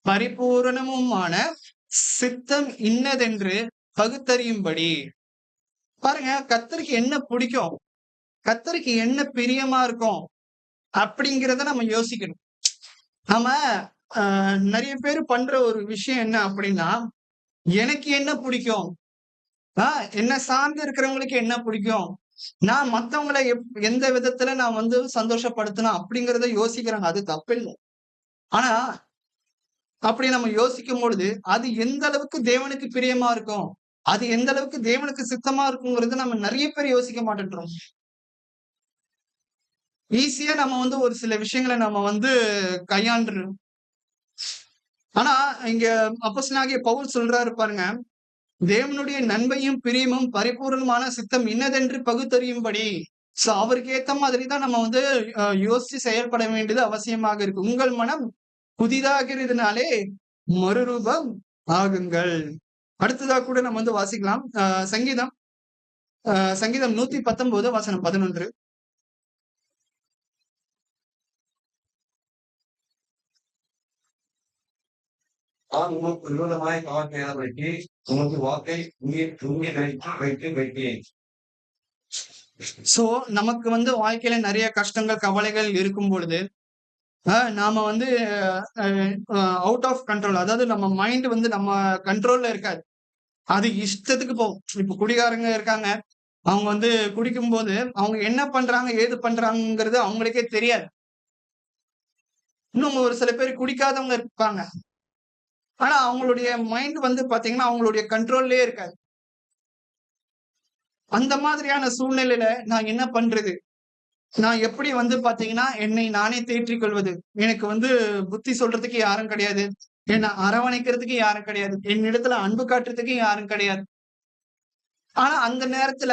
பரிபூரணமுமான சித்தம் இன்னதென்று பகுத்தறியும்படி. பாருங்க, கர்த்தருக்கு என்ன பிடிக்கும், கர்த்தருக்கு என்ன பிரியமா இருக்கும் அப்படிங்கிறத நம்ம யோசிக்கணும். நாம நிறைய பேர் பண்ற ஒரு விஷயம் என்ன அப்படின்னா, எனக்கு என்ன பிடிக்கும், என்ன சார்ந்து இருக்கிறவங்களுக்கு என்ன பிடிக்கும், நான் மத்தவங்களை எந்த விதத்துல நான் வந்து சந்தோஷப்படுத்தணும் அப்படிங்கறத யோசிக்கிறாங்க. அது தப்பில்லை. ஆனா அப்படி நம்ம யோசிக்கும் பொழுது அது எந்த அளவுக்கு தேவனுக்கு பிரியமா இருக்கும், அது எந்த அளவுக்கு தேவனுக்கு சித்தமா இருக்குங்கிறது நம்ம நிறைய பேர் யோசிக்க மாட்டேன்றோம். ஈஸியா நம்ம வந்து ஒரு சில விஷயங்களை நம்ம வந்து கையாண்டுறோம். ஆனா இங்க அப்போஸ்தலனாகிய பவுல் சொல்றாரு பாருங்க, தேவனுடைய நன்மையும் பிரியமும் பரிபூரணமான சித்தம் இன்னதென்று பகுத்தறியும்படி. சோ அவருக்கு ஏத்த மாதிரிதான் நம்ம வந்து யோசிச்சு செயல்பட வேண்டியது அவசியமாக இருக்கு. உங்கள் மனம் புதிதாகிறதுனாலே மறுரூபம் ஆகுங்கள். அடுத்ததா கூட நம்ம வந்து வாசிக்கலாம். சங்கீதம் 119 வசனம் 11. நான் உமக்கு விரோதமாய் காவல்கையாளர்களுக்கு உமது வாக்கை வைத்து வைத்தேன். சோ நமக்கு வந்து வாழ்க்கையில நிறைய கஷ்டங்கள், கவலைகள் இருக்கும் பொழுது நாம வந்து அவுட் ஆஃப் கண்ட்ரோல், அதாவது நம்ம மைண்ட் வந்து நம்ம கண்ட்ரோல்ல இருக்காது. அது இஷ்டத்துக்கு போகும். இப்ப குடிகாரங்க இருக்காங்க. அவங்க வந்து குடிக்கும்போது அவங்க என்ன பண்றாங்க, ஏது பண்றாங்கங்கிறது அவங்களுக்கே தெரியாது. இன்னும் ஒரு சில பேர் குடிக்காதவங்க இருப்பாங்க. ஆனா அவங்களுடைய மைண்ட் வந்து பாத்தீங்கன்னா அவங்களுடைய கண்ட்ரோல்லயே இருக்காது. அந்த மாதிரியான சூழ்நிலையில நான் என்ன பண்றது, நான் எப்படி வந்து பாத்தீங்கன்னா என்னை நானே தேற்றிக் கொள்வது, எனக்கு வந்து புத்தி சொல்றதுக்கு யாரும் கிடையாது, என்னை அரவணைக்கிறதுக்கு யாரும் கிடையாது, என்னிடத்துல அன்பு காட்டுறதுக்கு யாரும் கிடையாது. ஆனா அந்த நேரத்துல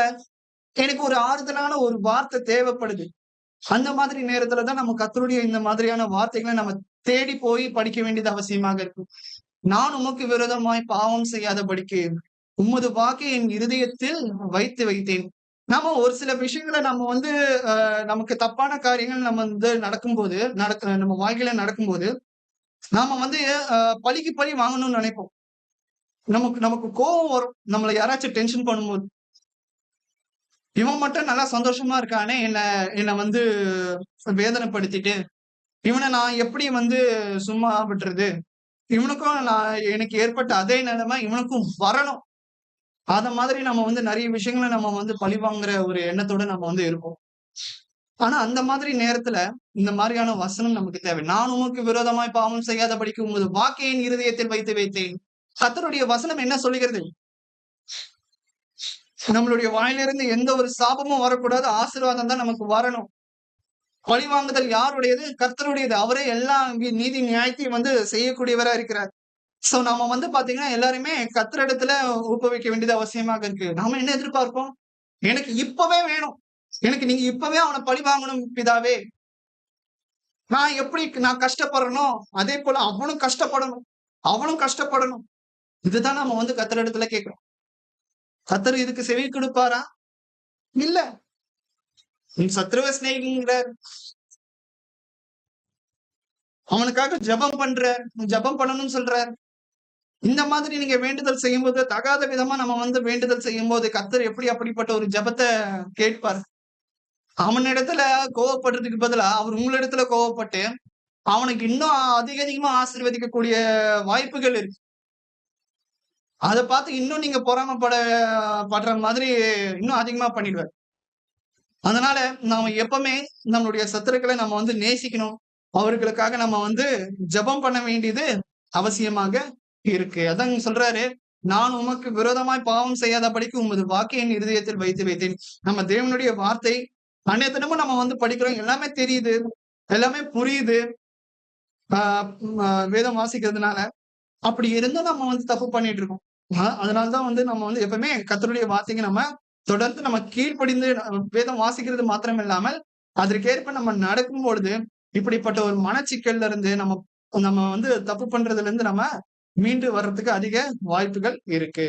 எனக்கு ஒரு ஆறுதலான ஒரு வார்த்தை தேவைப்படுது. அந்த மாதிரி நேரத்துலதான் நம்ம கர்த்தருடைய இந்த மாதிரியான வார்த்தைகளை நம்ம தேடி போய் படிக்க வேண்டியது அவசியமாக இருக்கு. நான் உமக்கு விரோதமாய் பாவம் செய்யாதபடிக்கு உமது வாக்கை என் இருதயத்தில் வைத்து வைத்தேன். நாம ஒரு சில விஷயங்களை நம்ம வந்து நமக்கு தப்பான காரியங்கள் நம்ம வந்து நம்ம வாழ்க்கையில நடக்கும்போது நாம வந்து பழிக்கு பழி வாங்கணும்னு நினைப்போம். நமக்கு நமக்கு கோபம் வரும். நம்மள யாராச்சும் டென்ஷன் பண்ணும்போது, இவன் மட்டும் நல்லா சந்தோஷமா இருக்கானே, என்ன என்ன வந்து வேதனைப்படுத்திட்டு, இவனை நான் எப்படி வந்து சும்மா விட்டுறது, இவனுக்கும் எனக்கு ஏற்பட்ட அதே நிலைமை இவனுக்கும் வரணும். அத மாதிரி நம்ம வந்து நிறைய விஷயங்கள நம்ம வந்து பழிவாங்குற ஒரு எண்ணத்தோட நம்ம வந்து இருப்போம். ஆனா அந்த மாதிரி நேரத்துல இந்த மாதிரியான வசனம் நமக்கு தேவை. நான் உமக்கு விரோதமாய் பாவம் செய்யாதபடிக்கு உமது வாக்கை என் இருதயத்தில் வைத்து வைத்தேன். கர்த்தருடைய வசனம் என்ன சொல்லுகிறது? நம்மளுடைய வாயிலிருந்து எந்த ஒரு சாபமும் வரக்கூடாது. ஆசீர்வாதம் தான் நமக்கு வரணும். பழிவாங்குதல் யாருடையது? கர்த்தருடையது. அவரே எல்லா நீதி நியாயத்தையும் வந்து செய்யக்கூடியவரா இருக்கிறார். சோ நம்ம வந்து பாத்தீங்கன்னா எல்லாருமே கர்த்தரிடத்துல ஊக்குவிக்க வேண்டியது அவசியமாக இருக்கு. நாம என்ன எதிர்பார்ப்போம்? எனக்கு இப்பவே வேணும். எனக்கு நீங்க இப்பவே அவன பழி வாங்கணும் பிதாவே. நான் கஷ்டப்படுறனோ, அதே போல அவனும் கஷ்டப்படணும். அவனும் கஷ்டப்படணும். இதுதான் நம்ம வந்து கர்த்தரிடத்துல கேட்கிறோம். கர்த்தர் இதுக்கு செவி கொடுப்பாரா? இல்ல. உன் சத்ருவ சிநேகிங்கிறார். அவனுக்காக ஜெபம் பண்றார். ஜெபம் பண்ணணும்னு சொல்றார். இந்த மாதிரி நீங்க வேண்டுதல் செய்யும்போது, தகாத விதமா நம்ம வந்து வேண்டுதல் செய்யும்போது, கர்த்தர் எப்படி அப்படிப்பட்ட ஒரு ஜெபத்த கேட்பார். அவனிடத்துல கோவப்படுறதுக்கு பதிலா, அவர் உங்களிடத்துல கோவப்பட்டு, அவனுக்கு இன்னும் அதிக அதிகமா ஆசீர்வதிக்கக்கூடிய வாய்ப்புகள் இருக்கு. அத பார்த்து இன்னும் நீங்க படுற மாதிரி இன்னும் அதிகமா பண்ணிடுவார். அதனால நாம எப்பவுமே நம்மளுடைய சத்துருக்களை நம்ம வந்து நேசிக்கணும். அவர்களுக்காக நம்ம வந்து ஜெபம் பண்ண வேண்டியது அவசியமாக இருக்கு. அதான் இங்க சொல்றாரு, "நான் உமக்கு விரோதமாய் பாவம் செய்யாதபடிக்கு உமது வாக்கை என் இருதயத்தில் வைத்து வைத்தேன்." நம்ம தேவனுடைய வார்த்தை அன்னைய தினமும் நம்ம வந்து படிக்கிறோம். எல்லாமே தெரியுது. எல்லாமே புரியுது. ஆ வேதம் வாசிக்கிறதுனால. அப்படி இருந்தும் நம்ம வந்து தப்பு பண்ணிட்டு இருக்கோம். அதனால தான் வந்து நம்ம வந்து எப்பவுமே கர்த்தருடைய வார்த்தைக்கு நம்ம தொடர்ந்து நம்ம கீழ்ப்படிந்து வேதம் வாசிக்கிறது மாத்திரம் இல்லாமல், அதற்கேற்ப நம்ம நடக்கும்பொழுது, இப்படிப்பட்ட ஒரு மனச்சிக்கல்ல இருந்து நம்ம நம்ம வந்து தப்பு பண்றதுல இருந்து நம்ம மீண்டு வர்றதுக்கு அதிக வாய்ப்புகள் இருக்கு.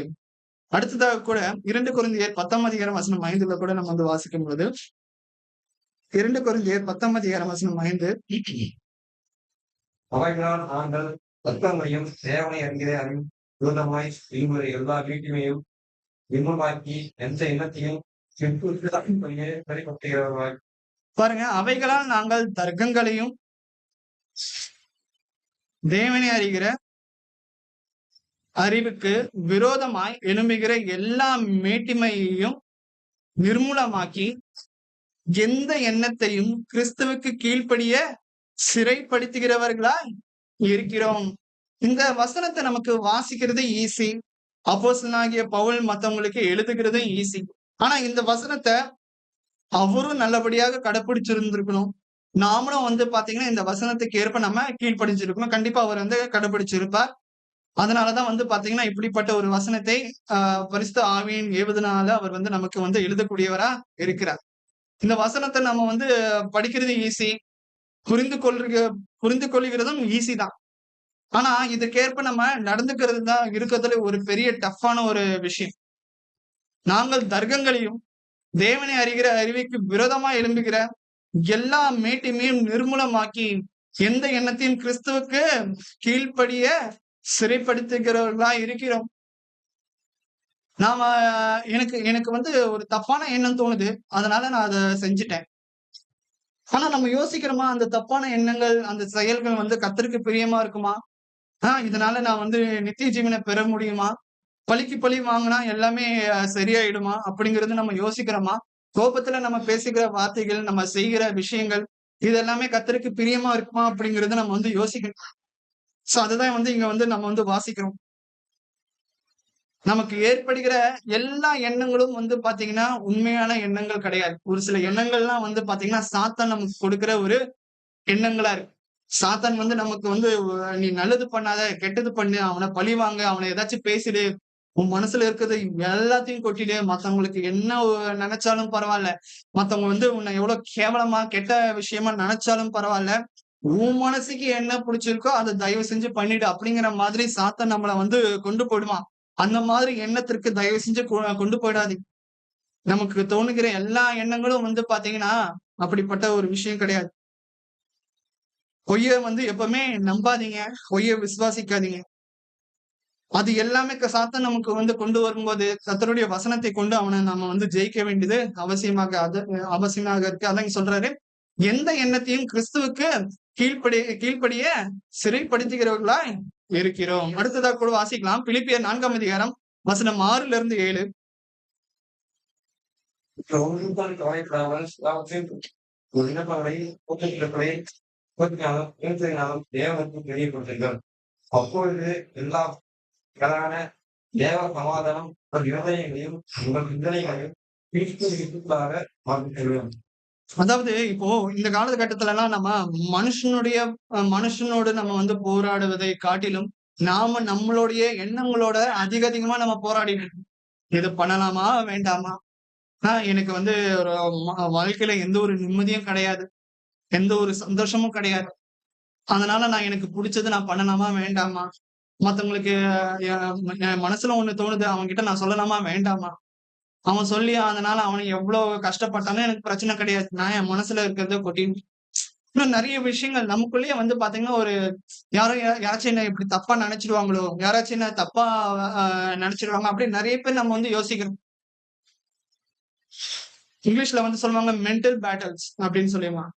அடுத்ததாக கூட 2 கொரிந்தியர் 10ஆம் அதிகாரம் வசனம் 5ல கூட நம்ம வந்து வாசிக்கும் பொழுது, 2 கொரிந்தியர் 10ஆம் அதிகாரம் வசனம் 5 அவைகளால் நாங்கள் தர்க்கங்களையும் தேவனை அறிகிற அறியும் விரோதமாய் விரும்புகிற எல்லா வீட்டினையும் விண்மமாக்கி எந்த எண்ணத்தையும் சிற்புபடியே சரிபடுத்துகிறவர்களாய் பாருங்க, அவைகளால் நாங்கள் தர்க்கங்களையும் தேவனை அறிகிற அறிவுக்கு விரோதமாய் எழும்புகிற எல்லா மேட்டிமையையும் நிர்மூலமாக்கி எந்த எண்ணத்தையும் கிறிஸ்துவுக்கு கீழ்ப்படிய சிறைப்படுத்துகிறவர்களாய் இருக்கிறோம். இந்த வசனத்தை நமக்கு வாசிக்கிறது ஈஸி. அப்போஸ்தலனாகிய பவுல் மத்தவங்களுக்கு எழுதுகிறது ஈஸி. ஆனா இந்த வசனத்தை அவரும் நல்லபடியாக கடைபிடிச்சிருந்திருக்கணும். நாமளும் வந்து பாத்தீங்கன்னா இந்த வசனத்துக்கு ஏற்ப நம்ம கீழ்ப்படிஞ்சிருக்கணும். கண்டிப்பா அவர் வந்து கடைபிடிச்சிருப்பார். அதனாலதான் வந்து பாத்தீங்கன்னா இப்படிப்பட்ட ஒரு வசனத்தை பரிசுத்த ஆவியின் ஏவுதனால அவர் வந்து நமக்கு வந்து எழுதக்கூடியவரா இருக்கிறார். இந்த வசனத்தை நம்ம வந்து படிக்கிறது ஈஸி. புரிந்து கொள்ளுக புரிந்து கொள்ளுகிறதும் ஈஸி தான். ஆனா இதுக்கேற்ப நம்ம நடந்துக்கிறது தான் இருக்கிறதுல ஒரு பெரிய டஃப்பான ஒரு விஷயம். நாங்கள் தர்க்கங்களையும் தேவனை அறிகிற அறிவுக்கு விரோதமா எழும்புகிற எல்லா மேட்டிமையும் நிர்மூலமாக்கி எந்த எண்ணத்தையும் கிறிஸ்துவுக்கு கீழ்ப்படிய சிறைப்படுத்துகிறவர்களா இருக்கிறோம். நாம எனக்கு எனக்கு வந்து ஒரு தப்பான எண்ணம் தோணுது. அதனால நான் அத செஞ்சுட்டேன். ஆனா நம்ம யோசிக்கிறோமா, அந்த தப்பான எண்ணங்கள், அந்த செயல்கள் வந்து கர்த்தருக்கு பிரியமா இருக்குமா? இதனால நான் வந்து நித்திய ஜீவனை பெற முடியுமா? பழிக்கு பழி வாங்குனா எல்லாமே சரியாயிடுமா? அப்படிங்கிறது நம்ம யோசிக்கிறோமா? கோபத்துல நம்ம பேசுகிற வார்த்தைகள், நம்ம செய்கிற விஷயங்கள், இது எல்லாமே கர்த்தருக்கு பிரியமா இருக்குமா? அப்படிங்கிறத நம்ம வந்து யோசிக்கணும். சோ அதுதான் வந்து இங்க வந்து நம்ம வந்து வாசிக்கிறோம். நமக்கு ஏற்படுகிற எல்லா எண்ணங்களும் வந்து பாத்தீங்கன்னா, உண்மையான எண்ணங்கள் கிடையாது. ஒரு சில எண்ணங்கள்லாம் வந்து பாத்தீங்கன்னா, சாத்தான் நமக்கு கொடுக்கிற ஒரு எண்ணங்களா இருக்கு. சாத்தான் வந்து நமக்கு வந்து "நீ நல்லது பண்ணாத, கெட்டது பண்ணு, அவன பழிவாங்கு, அவன ஏதாச்சும் பேசிடு, உன் மனசுல இருக்கிறது எல்லாத்தையும் கொட்டிடு, மத்தவங்களுக்கு என்ன நெனச்சாலும் பரவால்ல. மத்தவங்க வந்து உன்னை எவ்வளவு கேவலமா, கெட்ட விஷயமா நெனச்சாலும் பரவால்ல. உன் மனசுக்கு என்ன புடிச்சிருக்கோ, அத தயவு செஞ்சு பண்ணிடு." அப்படிங்கிற மாதிரி சாத்தான் நம்மள வந்து கொண்டு போயிடுவான். அந்த மாதிரி எண்ணத்திற்கு தயவு செஞ்சு கொண்டு போயிடாதீங்க. நமக்கு தோணுகிற எல்லா எண்ணங்களும் வந்து பாத்தீங்கன்னா, அப்படிப்பட்ட ஒரு விஷயம் கிடையாது. பொய்ய வந்து எப்பவுமே நம்பாதீங்க. பொய்ய விசுவாசிக்காதீங்க. அது எல்லாமே சாத்தான் நமக்கு வந்து கொண்டு வரும்போது, கர்த்தருடைய வசனத்தை கொண்டு அவன நம்ம வந்து ஜெயிக்க வேண்டியது அவசியமாக இருக்கு. அதான் இங்க சொல்றாரு, எந்த எண்ணத்தையும் கிறிஸ்துவுக்கு கீழ்ப்படிய சிறைப்படுத்துகிறவர்களாய் இருக்கிறோம். அடுத்ததா கூட வாசிக்கலாம். பிலிப்பியர் 4ஆம் அதிகாரம் வசனம் 6லிருந்து 7. ஒன்றுதான் கவலைப்படாமல் எல்லாவற்றையும் ஒரு விண்ணப்பங்களை கூட்டத்திற்குள்ளே பேசுகிறனாலும் தேவனுக்கு தெரியப்படுத்துங்கள். அப்பொழுது எல்லா கலான தேவ சமாதானம் உங்கள் இருதயங்களையும் உங்கள் சிந்தனைகளையும் கிறிஸ்துவுக்குள்ளாக மாற்றிவிடும். அதாவது இப்போ இந்த காலகட்டத்துல எல்லாம் நம்ம மனுஷனோடு நம்ம வந்து போராடுவதை காட்டிலும், நாம நம்மளுடைய எண்ணங்களோட அதிகமா நம்ம போராடிட்டு இருக்கோம். இது பண்ணலாமா? வேண்டாமா? எனக்கு வந்து ஒரு வாழ்க்கையில எந்த ஒரு நிம்மதியும் கிடையாது. எந்த ஒரு சந்தோஷமும் கிடையாது. அதனால நான் எனக்கு புடிச்சது நான் பண்ணலாமா? வேண்டாமா? மத்தவங்களுக்கு என் மனசுல ஒண்ணு தோணுது. அவன்கிட்ட நான் சொல்லலாமா? வேண்டாமா? அவன் சொல்லி அதனால அவன் எவ்வளவு கஷ்டப்பட்டாலும் எனக்கு பிரச்சனை கிடையாது. நான் என் மனசுல இருக்கிறத கொட்டிட்டு இன்னும் நிறைய விஷயங்கள் நமக்குள்ளேயே வந்து பாத்தீங்கன்னா, ஒரு யாராச்சும் என்ன இப்படி தப்பா நினைச்சிடுவாங்களோ? யாராச்சும் என்ன தப்பா நினைச்சிடுவாங்க அப்படின்னு நிறைய பேர் நம்ம வந்து யோசிக்கிறோம். இங்கிலீஷ்ல வந்து சொல்லுவாங்க மென்டல் பேட்டில்ஸ் அப்படின்னு சொல்லிருவாங்க.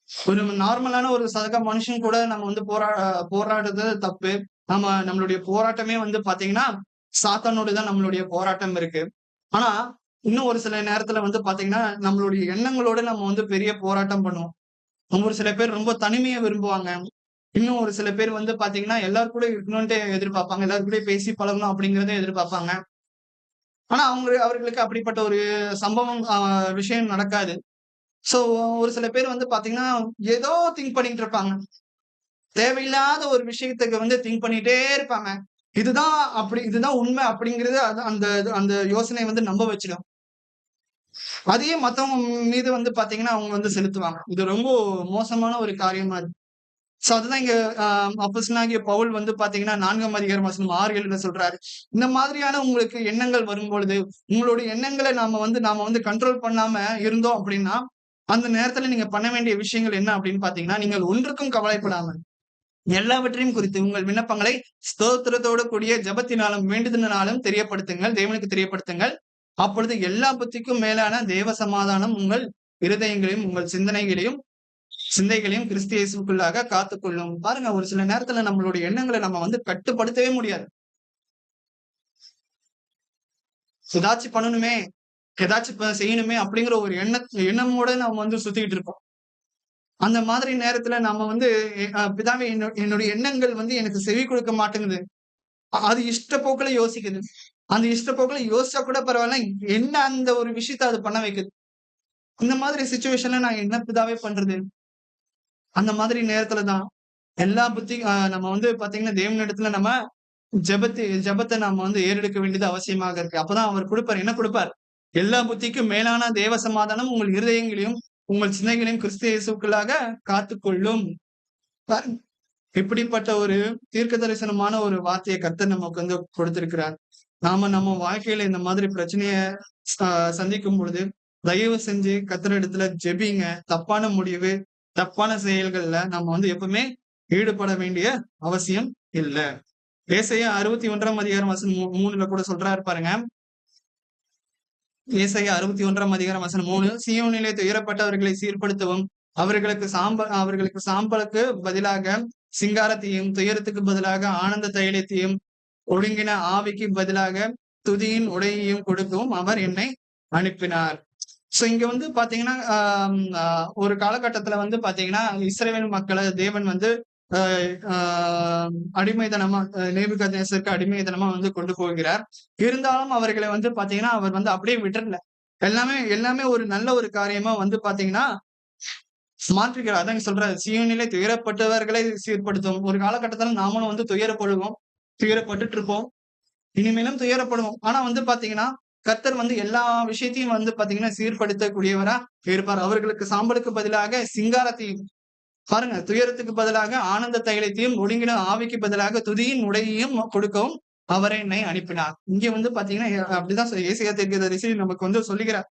ஒரு நார்மலான ஒரு சக மனுஷன் கூட நம்ம வந்து போராடுறது தப்பு. நம்மளுடைய போராட்டமே வந்து பாத்தீங்கன்னா, சாத்தானோடு தான் நம்மளுடைய போராட்டம் இருக்கு. ஆனா, இன்னும் ஒரு சில நேரத்துல வந்து பாத்தீங்கன்னா, நம்மளுடைய எண்ணங்களோட நம்ம வந்து பெரிய போராட்டம் பண்ணுவோம். ஒரு சில பேர் ரொம்ப தனிமைய விரும்புவாங்க. இன்னும் ஒரு சில பேர் வந்து பாத்தீங்கன்னா, எல்லார் கூட இருக்கணுன்ட்டு எதிர்பார்ப்பாங்க. எல்லார் கூடயும் பேசி பழகணும் அப்படிங்கிறத எதிர்பார்ப்பாங்க. ஆனா, அவர்களுக்கு அப்படிப்பட்ட ஒரு சம்பவம் விஷயம் நடக்காது. சோ, ஒரு சில பேர் வந்து பாத்தீங்கன்னா, ஏதோ திங்க் பண்ணிட்டு இருப்பாங்க. தேவையில்லாத ஒரு விஷயத்துக்கு வந்து திங்க் பண்ணிட்டே இருப்பாங்க. இதுதான் உண்மை அப்படிங்கிறது அது அந்த அந்த யோசனை வந்து நம்ப வச்சுடும். அதையே மத்தவங்க மீது வந்து பாத்தீங்கன்னா, அவங்க வந்து செலுத்துவாங்க. இது ரொம்ப மோசமான ஒரு காரியமா இருக்கு. சோ, அதுதான் இங்க அ அப்போஸ்தலனாகிய பவுல் வந்து பாத்தீங்கன்னா, 4ஆம் அதிகாரம் வசனம் 6, 7ல சொல்றாரு. இந்த மாதிரியான உங்களுக்கு எண்ணங்கள் வரும்பொழுது, உங்களுடைய எண்ணங்கள நாம வந்து கண்ட்ரோல் பண்ணாம இருந்தோம் அப்படின்னா, அந்த நேரத்துல நீங்க பண்ண வேண்டிய விஷயங்கள் என்ன அப்படின்னு பாத்தீங்கன்னா, நீங்கள் ஒன்றுக்கும் கவலைப்படாம எல்லாவற்றையும் குறித்து உங்கள் விண்ணப்பங்களை ஸ்தோத்திரத்தோடு கூடிய ஜெபத்தினாலும், வேண்டுதலினாலும் தெரியப்படுத்துங்கள். தேவனுக்கு தெரியப்படுத்துங்கள். அப்பொழுது எல்லா புத்திக்கும் மேலான தேவ சமாதானம் உங்கள் இருதயங்களையும், உங்கள் சிந்தைகளையும் கிறிஸ்து இயேசுவுக்குள்ளாக காத்துக்கொள்ளும். பாருங்க, ஒரு சில நேரத்துல நம்மளுடைய எண்ணங்கள நம்ம வந்து கட்டுப்படுத்தவே முடியாது. ஏதாச்சும் பண்ணணுமே, ஏதாச்சும் செய்யணுமே அப்படிங்கிற ஒரு எண்ணமோட நம்ம வந்து சுத்திக்கிட்டு இருப்போம். அந்த மாதிரி நேரத்துல நம்ம வந்து பிதாவே என்னுடைய எண்ணங்கள் வந்து எனக்கு செவி கொடுக்க மாட்டேங்குது. அது இஷ்டப்போக்குல யோசிக்குது. அந்த இஷ்டப்போக்குல யோசிச்சா கூட பரவால்ல. என்ன அந்த ஒரு விஷயத்த அது பண்ண வைக்குது. இந்த மாதிரி சிச்சுவேஷன்ல நான் என்ன பிதாவே பண்றது? அந்த மாதிரி நேரத்துல தான் எல்லா புத்தி நம்ம வந்து பாத்தீங்கன்னா, தேவனிடத்துல நம்ம ஜெபத்த நாம வந்து ஏறெடுக்க வேண்டியது அவசியமாக இருக்கு. அப்பதான் அவர் குடுப்பார். என்ன குடுப்பார்? எல்லா புத்திக்கும் மேலான தேவ சமாதானம் உங்கள் இருதயங்களையும், உங்கள் சிந்தைகளையும் கிறிஸ்து இயேசுவுக்குள்ளாக காத்துக்கொள்ளும். பாருங்க. இப்படிப்பட்ட ஒரு தீர்க்க தரிசனமான ஒரு வார்த்தைய கர்த்தர் நமக்கு வந்து கொடுத்திருக்கிறார். நம்ம வாழ்க்கையில இந்த மாதிரி பிரச்சனைய சந்திக்கும் பொழுது, தயவு செஞ்சு கர்த்தரிடத்துல ஜெபிங்க. தப்பான முடிவு, தப்பான செயல்கள்ல நம்ம வந்து எப்பவுமே ஈடுபட வேண்டிய அவசியம் இல்ல. ஏசாயா 61ஆம் அதிகாரம் வசனம் 3ல கூட சொல்றாரு பாருங்க. ஏசாயா 61ஆம் அதிகாரம் வசனம் 3 சீயோனிலே துயரப்பட்டவர்களை சீர்படுத்தவும், அவர்களுக்கு சாம்பலுக்கு பதிலாக சிங்காரத்தையும், துயரத்துக்கு பதிலாக ஆனந்த தைலத்தையும், ஒடுங்கின ஆவிக்கு பதிலாக துதியின் உடையையும் கொடுக்கவும் அவர் என்னை அனுப்பினார். சோ இங்க வந்து பாத்தீங்கன்னா, ஒரு காலகட்டத்துல வந்து பாத்தீங்கன்னா, இஸ்ரவேல் மக்கள தேவன் வந்து அ ஆ அடிமைத்தனமா நேபுகாத்நேசருக்கு அடிமைத்தனமா வந்து கொண்டு போகிறார். இருந்தாலும் அவர்கள வந்து பாத்தீங்கன்னா, அவர் வந்து அப்படியே விட்டுறல. எல்லாமே எல்லாமே ஒரு நல்ல ஒரு காரியமா வந்து பாத்தீங்கன்னா, மாற்றுகிறார். அதான் இங்க சொல்றாரு, "சீயோனிலே துயரப்பட்டவர்களை சீர்படுத்தும்." ஒரு காலகட்டத்துல நாமளும் வந்து துயரப்படுவோம். துயரப்பட்டுட்டு இருப்போம். இனிமேலும் துயரப்படுவோம். ஆனா வந்து பாத்தீங்கன்னா, கர்த்தர் வந்து எல்லா விஷயத்தையும் வந்து பாத்தீங்கன்னா, சீர்படுத்தக்கூடியவரா இருப்பார். அவர்களுக்கு சாம்பலுக்கு பதிலாக சிங்காரத்தையும் பாருங்க, துயரத்துக்கு பதிலாக ஆனந்த தைலத்தையும், ஒடுங்கின ஆவிக்கு பதிலாக துதியின் உடையையும் கொடுக்கவும் அவரே என்னை அனுப்பினார். இங்க வந்து பாத்தீங்கன்னா, அப்படிதான் ஏசாயா தீர்க்கதரிசி நமக்கு வந்து சொல்லுகிறார்.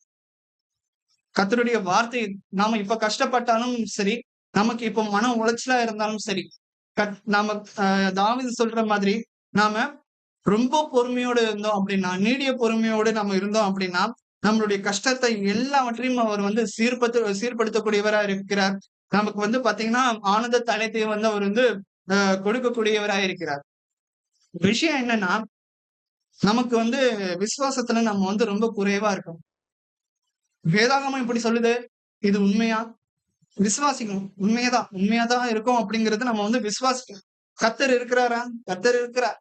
கர்த்தருடைய வார்த்தை நாம இப்ப கஷ்டப்பட்டாலும் சரி, நமக்கு இப்ப மன உளைச்சலா இருந்தாலும் சரி, நாம தாவீது சொல்ற மாதிரி நாம ரொம்ப பொறுமையோடு இருந்தோம் அப்படின்னா, நீடிய பொறுமையோடு நம்ம இருந்தோம் அப்படின்னா, நம்மளுடைய கஷ்டத்தை எல்லாவற்றையும் அவர் வந்து சீர்படுத்தக்கூடியவரா இருக்கிறார். நமக்கு வந்து பாத்தீங்கன்னா, ஆனந்த தைலத்தை வந்து அவர் வந்து கொடுக்கக்கூடியவரா இருக்கிறார். விஷயம் என்னன்னா, நமக்கு வந்து விசுவாசத்துல நம்ம வந்து ரொம்ப குறைவா இருக்கோம். வேதாகமம் இப்படி சொல்லுது. இது உண்மையா? விசுவாசிக்கணும். உண்மையா தான் இருக்கும் அப்படிங்கிறத நம்ம வந்து விசுவாசிக்கணும். கர்த்தர் இருக்கிறாரா? கர்த்தர் இருக்கிறார்.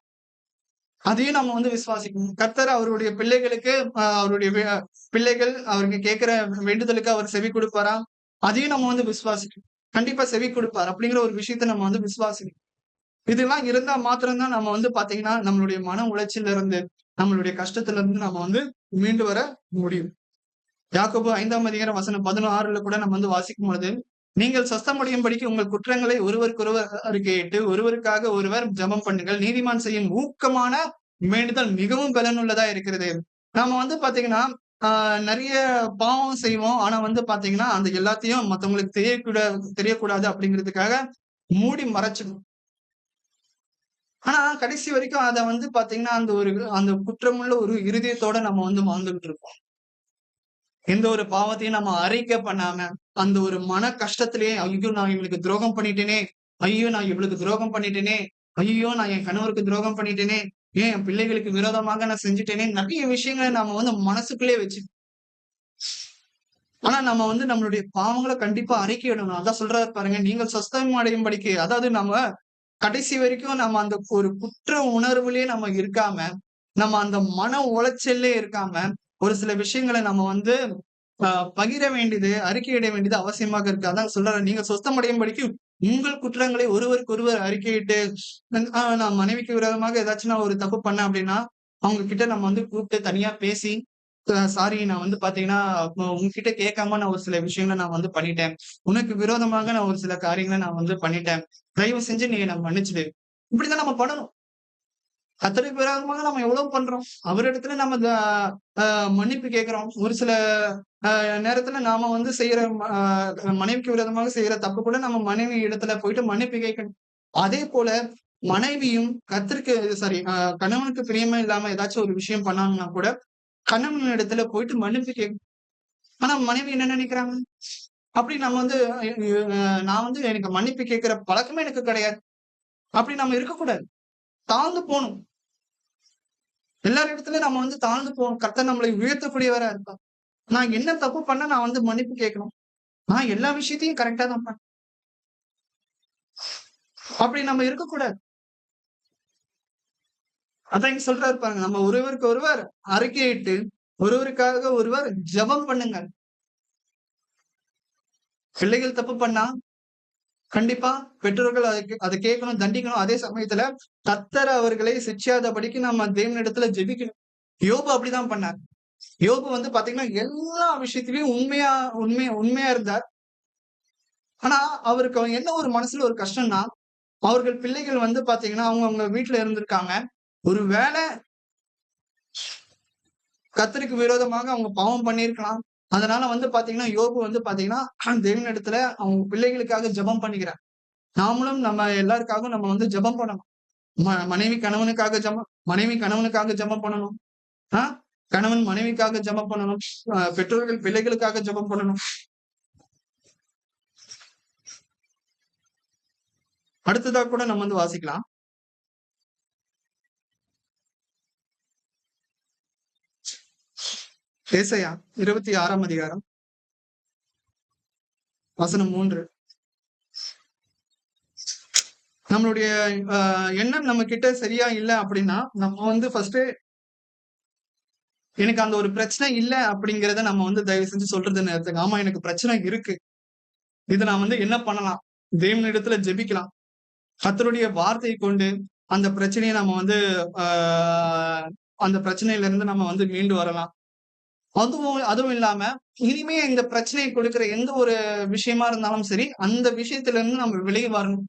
அதையும் நம்ம வந்து விசுவாசிக்கணும். கர்த்தர் அவருடைய பிள்ளைகளுக்கு அவருடைய பிள்ளைகள் அவருக்கு கேட்கிற வேண்டுதலுக்கு அவர் செவி கொடுப்பாரா? அதையும் நம்ம வந்து விசுவாசிக்கணும். கண்டிப்பா செவி கொடுப்பார். அப்படிங்கிற ஒரு விஷயத்த நம்ம வந்து விசுவாசிக்கணும். இதெல்லாம் இருந்தா மாத்திரம் தான் நம்ம வந்து பாத்தீங்கன்னா, நம்மளுடைய மன உளைச்சல்ல இருந்து, நம்மளுடைய கஷ்டத்துல இருந்து நம்ம வந்து மீண்டு வர முடியும். யாக்கோபு 5ஆம் அதிகாரம் வசனம் 16ல கூட நம்ம வந்து வாசிக்கும் பொழுது, நீங்கள் சொஸ்தமடையும்படிக்கு உங்கள் குற்றங்களை ஒருவருக்கொருவர் அறிக்கையிட்டு, ஒருவருக்காக ஒருவர் ஜெபம் பண்ணுங்கள். நீதிமான் செய்யும் ஊக்கமான வேண்டுதல் மிகவும் பலனுள்ளதா இருக்கிறது. நாம வந்து பாத்தீங்கன்னா, நிறைய பாவம் செய்வோம். ஆனா வந்து பாத்தீங்கன்னா, அந்த எல்லாத்தையும் மத்தவங்களுக்கு தெரியக்கூடாது அப்படிங்கிறதுக்காக மூடி மறைச்சுக்குவோம். ஆனா கடைசி வரைக்கும் அத வந்து பாத்தீங்கன்னா, அந்த குற்றமுள்ள ஒரு இருதயத்தோட நம்ம வந்து வாழ்ந்துகிட்டு இருப்போம். எந்த ஒரு பாவத்தையும் நம்ம அறிக்கை பண்ணாம, அந்த ஒரு மன கஷ்டத்திலேயே, "ஐயோ! நான் இவளுக்கு துரோகம் பண்ணிட்டேனே! ஐயோ! நான் இவளுக்கு துரோகம் பண்ணிட்டேனே! ஐயய்யோ! நான் என் கணவருக்கு துரோகம் பண்ணிட்டேனே! ஏன் என் பிள்ளைகளுக்கு விரோதமாக நான் செஞ்சுட்டேனே!" நெறைய விஷயங்கள நாம வந்து மனசுக்குள்ளயே வச்சு ஆனா நம்ம வந்து நம்மளுடைய பாவங்கள கண்டிப்பா அறிக்கையிடணும். அதான் சொல்றாரு பாருங்க, "நீங்கள் சொஸ்தம் அடையும்படிக்கு" அதாவது நம்ம கடைசி வரைக்கும் நம்ம அந்த ஒரு குற்ற உணர்விலேயே நம்ம இருக்காம, நம்ம அந்த மன உளைச்சல்லே இருக்காம, ஒரு சில விஷயங்கள நம்ம வந்து அ பகிர வேண்டியது, அறிக்கையிட வேண்டியது அவசியமாக இருக்கு. அதான் சொல்றாரு, "நீங்க சொஸ்தமடையும்படிக்கு உங்கள் குற்றங்களை ஒருவருக்கொருவர் அறிக்கையிட்டு" நான் மனைவிக்கு விரோதமாக ஏதாச்சும் நான் ஒரு தப்பு பண்ணேன் அப்டின்னா, அவங்க கிட்ட நம்ம வந்து கூப்ட்டு தனியா பேசி, சாரி நான் வந்து பாத்தீங்கன்னா, உன்கிட்ட கேட்காம நான் ஒரு சில விஷயங்கள நான் வந்து பண்ணிட்டேன். உனக்கு விரோதமாக நான் ஒரு சில காரியங்கள நான் வந்து பண்ணிட்டேன். தயவு செஞ்சு நீ என்ன மன்னிச்சுடு. இப்படிதான் நம்ம பண்ணணும். கர்த்தருக்கு விரோதமாக நம்ம எவ்வளவோ பண்றோம். அவரிடத்துல நம்ம அ மன்னிப்பு கேட்கிறோம். ஒரு சில நேரத்துல நாம வந்து செய்யற மனைவிக்கு விரோதமாக செய்யற தப்பு கூட நம்ம மனைவி இடத்துல போயிட்டு மன்னிப்பு கேட்கணும். அதேபோல மனைவியும் கர்த்தருக்கு சாரி கணவனுக்கு பிரியமே இல்லாம ஏதாச்சும் ஒரு விஷயம் பண்ணாங்கன்னா கூட, கணவன் இடத்துல போயிட்டு மன்னிப்பு கேட்கணும். ஆனா மனைவி என்ன நினைக்கிறாங்க? அப்படி நம்ம வந்து நான் வந்து எனக்கு மன்னிப்பு கேட்கிற பழக்கமே எனக்கு கிடையாது. அப்படி நம்ம இருக்கக்கூடாது. தாழ்ந்து போணும். எல்லார் இடத்துலயும் நம்ம வந்து தாழ்ந்து போணும். கர்த்தர் நம்மளை உயர்த்தக்கூடியவரா இருப்பார். நான் என்ன தப்பு பண்ணா நான் வந்து மன்னிப்பு கேட்கணும். நான் எல்லா விஷயத்தையும் கரெக்ட்டா தான் பண்ணேன். அப்படி நம்ம இருக்கக்கூடாது. அதான் இங்க சொல்றாரு பாருங்க. நம்ம ஒருவருக்கு ஒருவர் அறிக்கையிட்டு, ஒருவருக்காக ஒருவர் ஜெபம் பண்ணுங்கள். பிள்ளைகள் தப்பு பண்ணா, கண்டிப்பா பெற்றோர்கள் அத கேட்கணும், தண்டிக்கணும். அதே சமயத்துல கர்த்தர் அவர்களை சிட்சியாதபடிக்கு நம்ம தேவனிடத்துல ஜெபிக்கணும். யோபு அப்படிதான் பண்ணார். யோபு வந்து பாத்தீங்கன்னா, எல்லா விஷயத்திலயும் உண்மையா இருந்தார். ஆனா, அவருக்கு என்ன ஒரு மனசுல ஒரு கஷ்டம்னா, அவர்கள் பிள்ளைகள் வந்து பாத்தீங்கன்னா, அவங்க வீட்ல இருந்திருக்காங்க. ஒரு வேள கர்த்தருக்கு விரோதமாக அவங்க பாவம் பண்ணியிருக்கலாம். அதனால வந்து பாத்தீங்கன்னா, யோபு வந்து பாத்தீங்கன்னா, தேவனிடத்துல அவங்க பிள்ளைகளுக்காக ஜெபம் பண்ணிக்கிறார். நாமளும் நம்ம எல்லாருக்காகவும் நம்ம வந்து ஜெபம் பண்ணணும். மனைவி கணவனுக்காக ஜெபம் பண்ணணும். ஆ கணவன் மனைவிக்காக ஜெபம் பண்ணணும். பெற்றோர்கள் பிள்ளைகளுக்காக ஜெபம் பண்ணணும். அடுத்ததா கூட நம்ம வந்து வாசிக்கலாம். ஏசாயா 26ஆம் அதிகாரம், வசனம் 3. நம்மளுடைய அ எண்ணம் நம்மகிட்ட சரியா இல்ல அப்படின்னா, நம்ம வந்து ஃபர்ஸ்ட்டு எனக்கு அந்த ஒரு பிரச்சனை இல்ல அப்படிங்கிறத நம்ம வந்து தயவு செஞ்சு சொல்றத நிறுத்துங்க. ஆமா எனக்கு பிரச்சனை இருக்கு. இத நான் வந்து என்ன பண்ணலாம்? தேவனிடத்துல ஜெபிக்கலாம். கர்த்தருடைய வார்த்தையை கொண்டு அந்த பிரச்சனைய நம்ம வந்து ஆ அந்த பிரச்சனையிலிருந்து நம்ம வந்து மீண்டு வரலாம். அதுவும் அதுவும் இல்லாம, இனிமே இந்த பிரச்சனைய கொடுக்கிற எந்த ஒரு விஷயமா இருந்தாலும் சரி, அந்த விஷயத்துல இருந்து நம்ம விலகி வரணும்.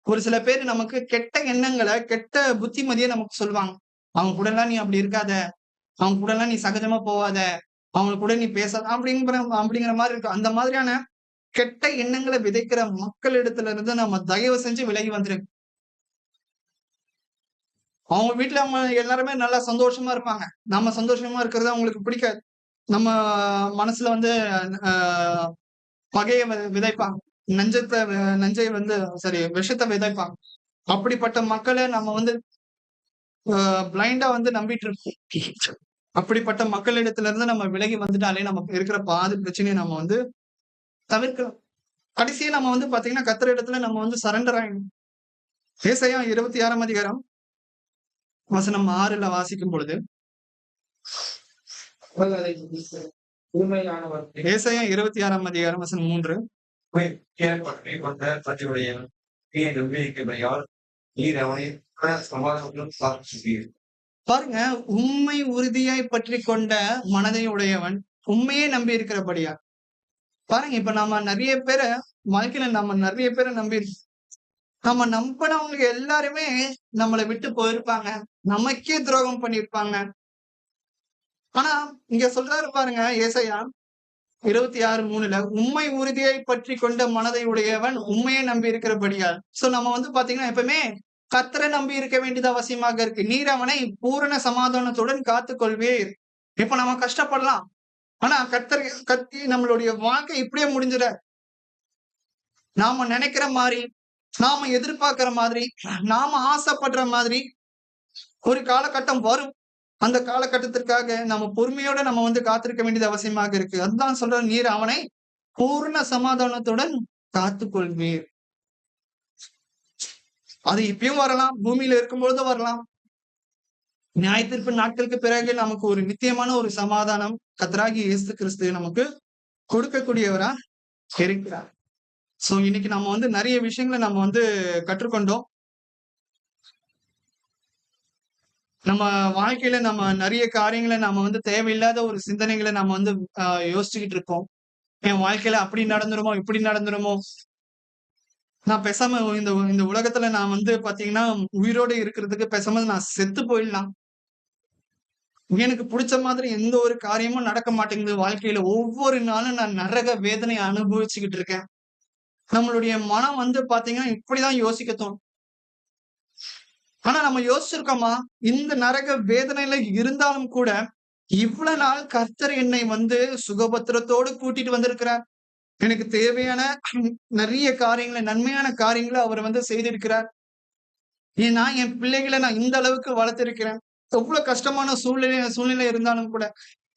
ஒரு சில பேர் நமக்கு கெட்ட எண்ணங்கள, கெட்ட புத்திமதிய நமக்கு சொல்லுவாங்க. "அவங்க கூடலாம் நீ அப்படி இருக்காத. அவங்க கூடலாம் நீ சகஜமா போவாத. அவங்க கூட நீ பேசாத." அப்படிங்கிற மாரி இருக்கும். அந்த மாதிரியான கெட்ட எண்ணங்கள விதைக்கிற மக்களிடத்துல இருந்து நம்ம தயவு செஞ்சு விலகி வந்துருங்க. அவங்க வீட்ல அவங்க எல்லாருமே நல்லா சந்தோஷமா இருப்பாங்க. நம்ம சந்தோஷமா இருக்கிறது அவங்களுக்கு பிடிக்காது. நம்ம மனசுல வந்து அ பகைய விதைப்பாங்க. நஞ்சை வந்து சாரி விஷத்த விதைப்பாங்க. அப்படிப்பட்ட மக்கள நம்ம வந்து பிளைண்டா வந்து நம்பிட்டு இருக்கோம். அப்படிப்பட்ட மக்களிடத்துல இருந்து நம்ம விலகி வந்துட்டாலே நமக்கு இருக்கிற பாதி பிரச்சனைய நம்ம வந்து தவிர்க்கலாம். கடைசியா நம்ம வந்து பாத்தீங்கன்னா, கர்த்தர் இடத்துல நம்ம வந்து சரண்டர் ஆயிடணும். ஏசாயா 26ஆம் அதிகாரம், வசனம் 6ல வாசிக்கும் பொழுது, அவர் அதை உண்மையானவர்களை ஏசாயா 26ஆம் அதிகாரம், வசனம் 3. பற்றி கொண்ட பற்றியுடையவன் நீ நம்பியிருக்கிறபடியால் நீர் அவனை சமாதானத்துடன் சாட்சிப்பீர். பாருங்க, உம்மை உறுதியாய் பற்றிக் கொண்ட மனதை உடையவன், உம்மையே நம்பி இருக்கிறபடியால். பாருங்க, இப்ப நம்ம நெறைய பேர வாழ்க்கையில நம்ம நெறைய பேர நம்ம நம்பினவங்க எல்லாருமே நம்மள விட்டு போயிருப்பாங்க. நமக்கே துரோகம் பண்ணியிருப்பாங்க. ஆனா இங்க சொல்றாரு பாருங்க, ஏசாயா 26:3 உம்மை உறுதியை பற்றி கொண்ட மனதை உடையவன் உண்மையை நம்பி இருக்கிறபடியால். சோ நம்ம வந்து பாத்தீங்கன்னா எப்பவுமே கர்த்தரை நம்பி இருக்க வேண்டியது அவசியமாக இருக்கு. நீர் அவனை பூரண சமாதானத்துடன் காத்துக் கொள்வீர். இப்ப நம்ம கஷ்டப்படலாம். ஆனா கர்த்தர் கத்தி நம்மளுடைய வாழ்க்கை இப்படியே முடிஞ்சிட நாம நினைக்கிற மாதிரி, நாம எதிர்பார்க்கிற மாதிரி, நாம ஆசைப்படுற மாதிரி ஒரு காலகட்டம் வரும். அந்த காலகட்டத்திற்காக நம்ம பொறுமையோட நம்ம வந்து காத்திருக்க வேண்டியது அவசியமாக இருக்கு. அதுதான் சொல்றார், நீர் அவனை பூரண சமாதானத்துடன் காத்துக் கொள்வீர். அது இப்பயும் வரலாம், பூமியில இருக்கும்பொழுது வரலாம். நியாயத்தீர்ப்பு நாட்களுக்கு பிறகு நமக்கு ஒரு நித்தியமான ஒரு சமாதானம் கர்த்தராகிய இயேசு கிறிஸ்து நமக்கு கொடுக்கக்கூடியவரா இருக்கிறார். சோ இன்னைக்கு நம்ம வந்து நிறைய விஷயங்களை நம்ம வந்து கற்றுக்கொண்டோம். நம்ம வாழ்க்கையில நம்ம நிறைய காரியங்களை நாம வந்து தேவையில்லாத ஒரு சிந்தனைகளை நம்ம வந்து யோசிச்சுக்கிட்டு இருக்கோம். என் வாழ்க்கையில அப்படி நடந்துருமோ, இப்படி நடந்துருமோ, நான் பேசாம இந்த இந்த உலகத்துல நான் வந்து பாத்தீங்கன்னா உயிரோட இருக்கிறதுக்கு பேசாம நான் செத்து போயிடலாம். எனக்கு புடிச்ச மாதிரி எந்த ஒரு காரியமும் நடக்க மாட்டேங்குது வாழ்க்கையில. ஒவ்வொரு நாளும் நான் நரக வேதனைய அனுபவிச்சுக்கிட்டு இருக்கேன். நம்மளுடைய மனம் வந்து பாத்தீங்கன்னா இப்படிதான் யோசிக்க தோணும். ஆனா நம்ம யோசிச்சிருக்கோமா? இந்த நரக வேதனையில இருந்தாலும் கூட, இவ்வளவு நாள் கர்த்தர் என்னை வந்து சுகபத்திரத்தோடு கூட்டிட்டு வந்திருக்கிறார். எனக்கு தேவையான நிறைய காரியங்கள, நன்மையான காரியங்கள அவர் வந்து செய்திருக்கிறார். ஏன்னா, என் பிள்ளைகள நான் இந்த அளவுக்கு வளர்த்திருக்கிறேன். எவ்வளவு கஷ்டமான சூழ்நிலை இருந்தாலும் கூட,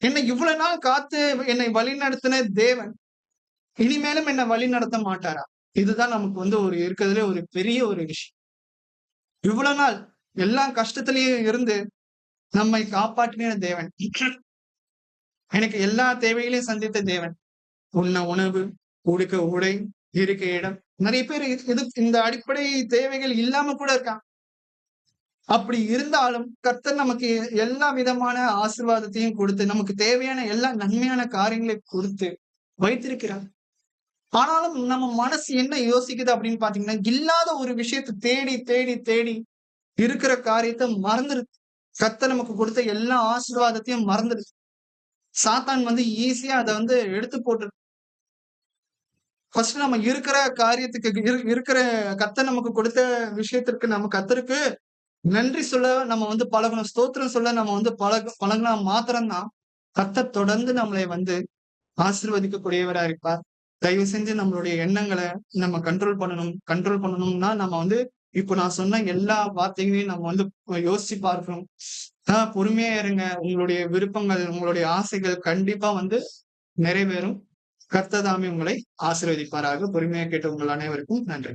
என்னை இவ்வளவு நாள் காத்து என்னை வழிநடத்தின தேவன், இனிமேலும் என்ன வழி நடத்த மாட்டாரா? இதுதான் நமக்கு வந்து ஒரு இருக்கிறதுலே ஒரு பெரிய ஒரு விஷயம். இவ்வளவு நாள் எல்லா கஷ்டத்திலயும் இருந்து நம்மை காப்பாற்றின தேவன். எனக்கு எல்லா தேவைகளையும் சந்தித்த தேவன். உண்ண உணவு, உடுக்க உடை, இருக்க இடம். நிறைய பேர் இது இந்த அடிப்படை தேவைகள் இல்லாம கூட இருக்காங்க. அப்படி இருந்தாலும் கர்த்தர் நமக்கு எல்லா விதமான ஆசீர்வாதத்தையும் கொடுத்து, நமக்கு தேவையான எல்லா நன்மையான காரியங்களை கொடுத்து வைத்திருக்கிறார். ஆனாலும் நம்ம மனசு என்ன யோசிக்குது அப்படின்னு பாத்தீங்கன்னா, இல்லாத ஒரு விஷயத்த தேடி தேடி தேடி இருக்கிற காரியத்த மறந்துருது. கர்த்தர் நமக்கு கொடுத்த எல்லா ஆசீர்வாதத்தையும் மறந்துருது. சாத்தான் வந்து ஈஸியா அத வந்து எடுத்து போட்டுருது. ஃபர்ஸ்ட் நம்ம இருக்கிற காரியத்துக்கு இருக்கிற கர்த்தர் நமக்கு கொடுத்த விஷயத்திற்கு நம்ம கர்த்தருக்கு நன்றி சொல்ல நம்ம வந்து பழகணும். ஸ்தோத்திரம் சொல்ல நம்ம வந்து பழகுனா மாத்திரம் தான் கர்த்தர் தொடர்ந்து நம்மளை வந்து ஆசீர்வதிக்கக்கூடியவரா இருப்பார். தயவு செஞ்சு நம்மளுடைய எண்ணங்கள நம்ம கண்ட்ரோல் பண்ணணும். கண்ட்ரோல் பண்ணணும்னா நம்ம வந்து இப்ப நான் சொன்ன எல்லா வார்த்தைகளையும் நம்ம வந்து யோசிச்சு பார்க்கணும். பொறுமையா இருங்க. உங்களுடைய விருப்பங்கள், உங்களுடைய ஆசைகள் கண்டிப்பா வந்து நிறைவேறும். கர்த்தர் தாமே உங்களை ஆசீர்வதிப்பாராக. பொறுமையா கேட்ட உங்கள் அனைவருக்கும் நன்றி.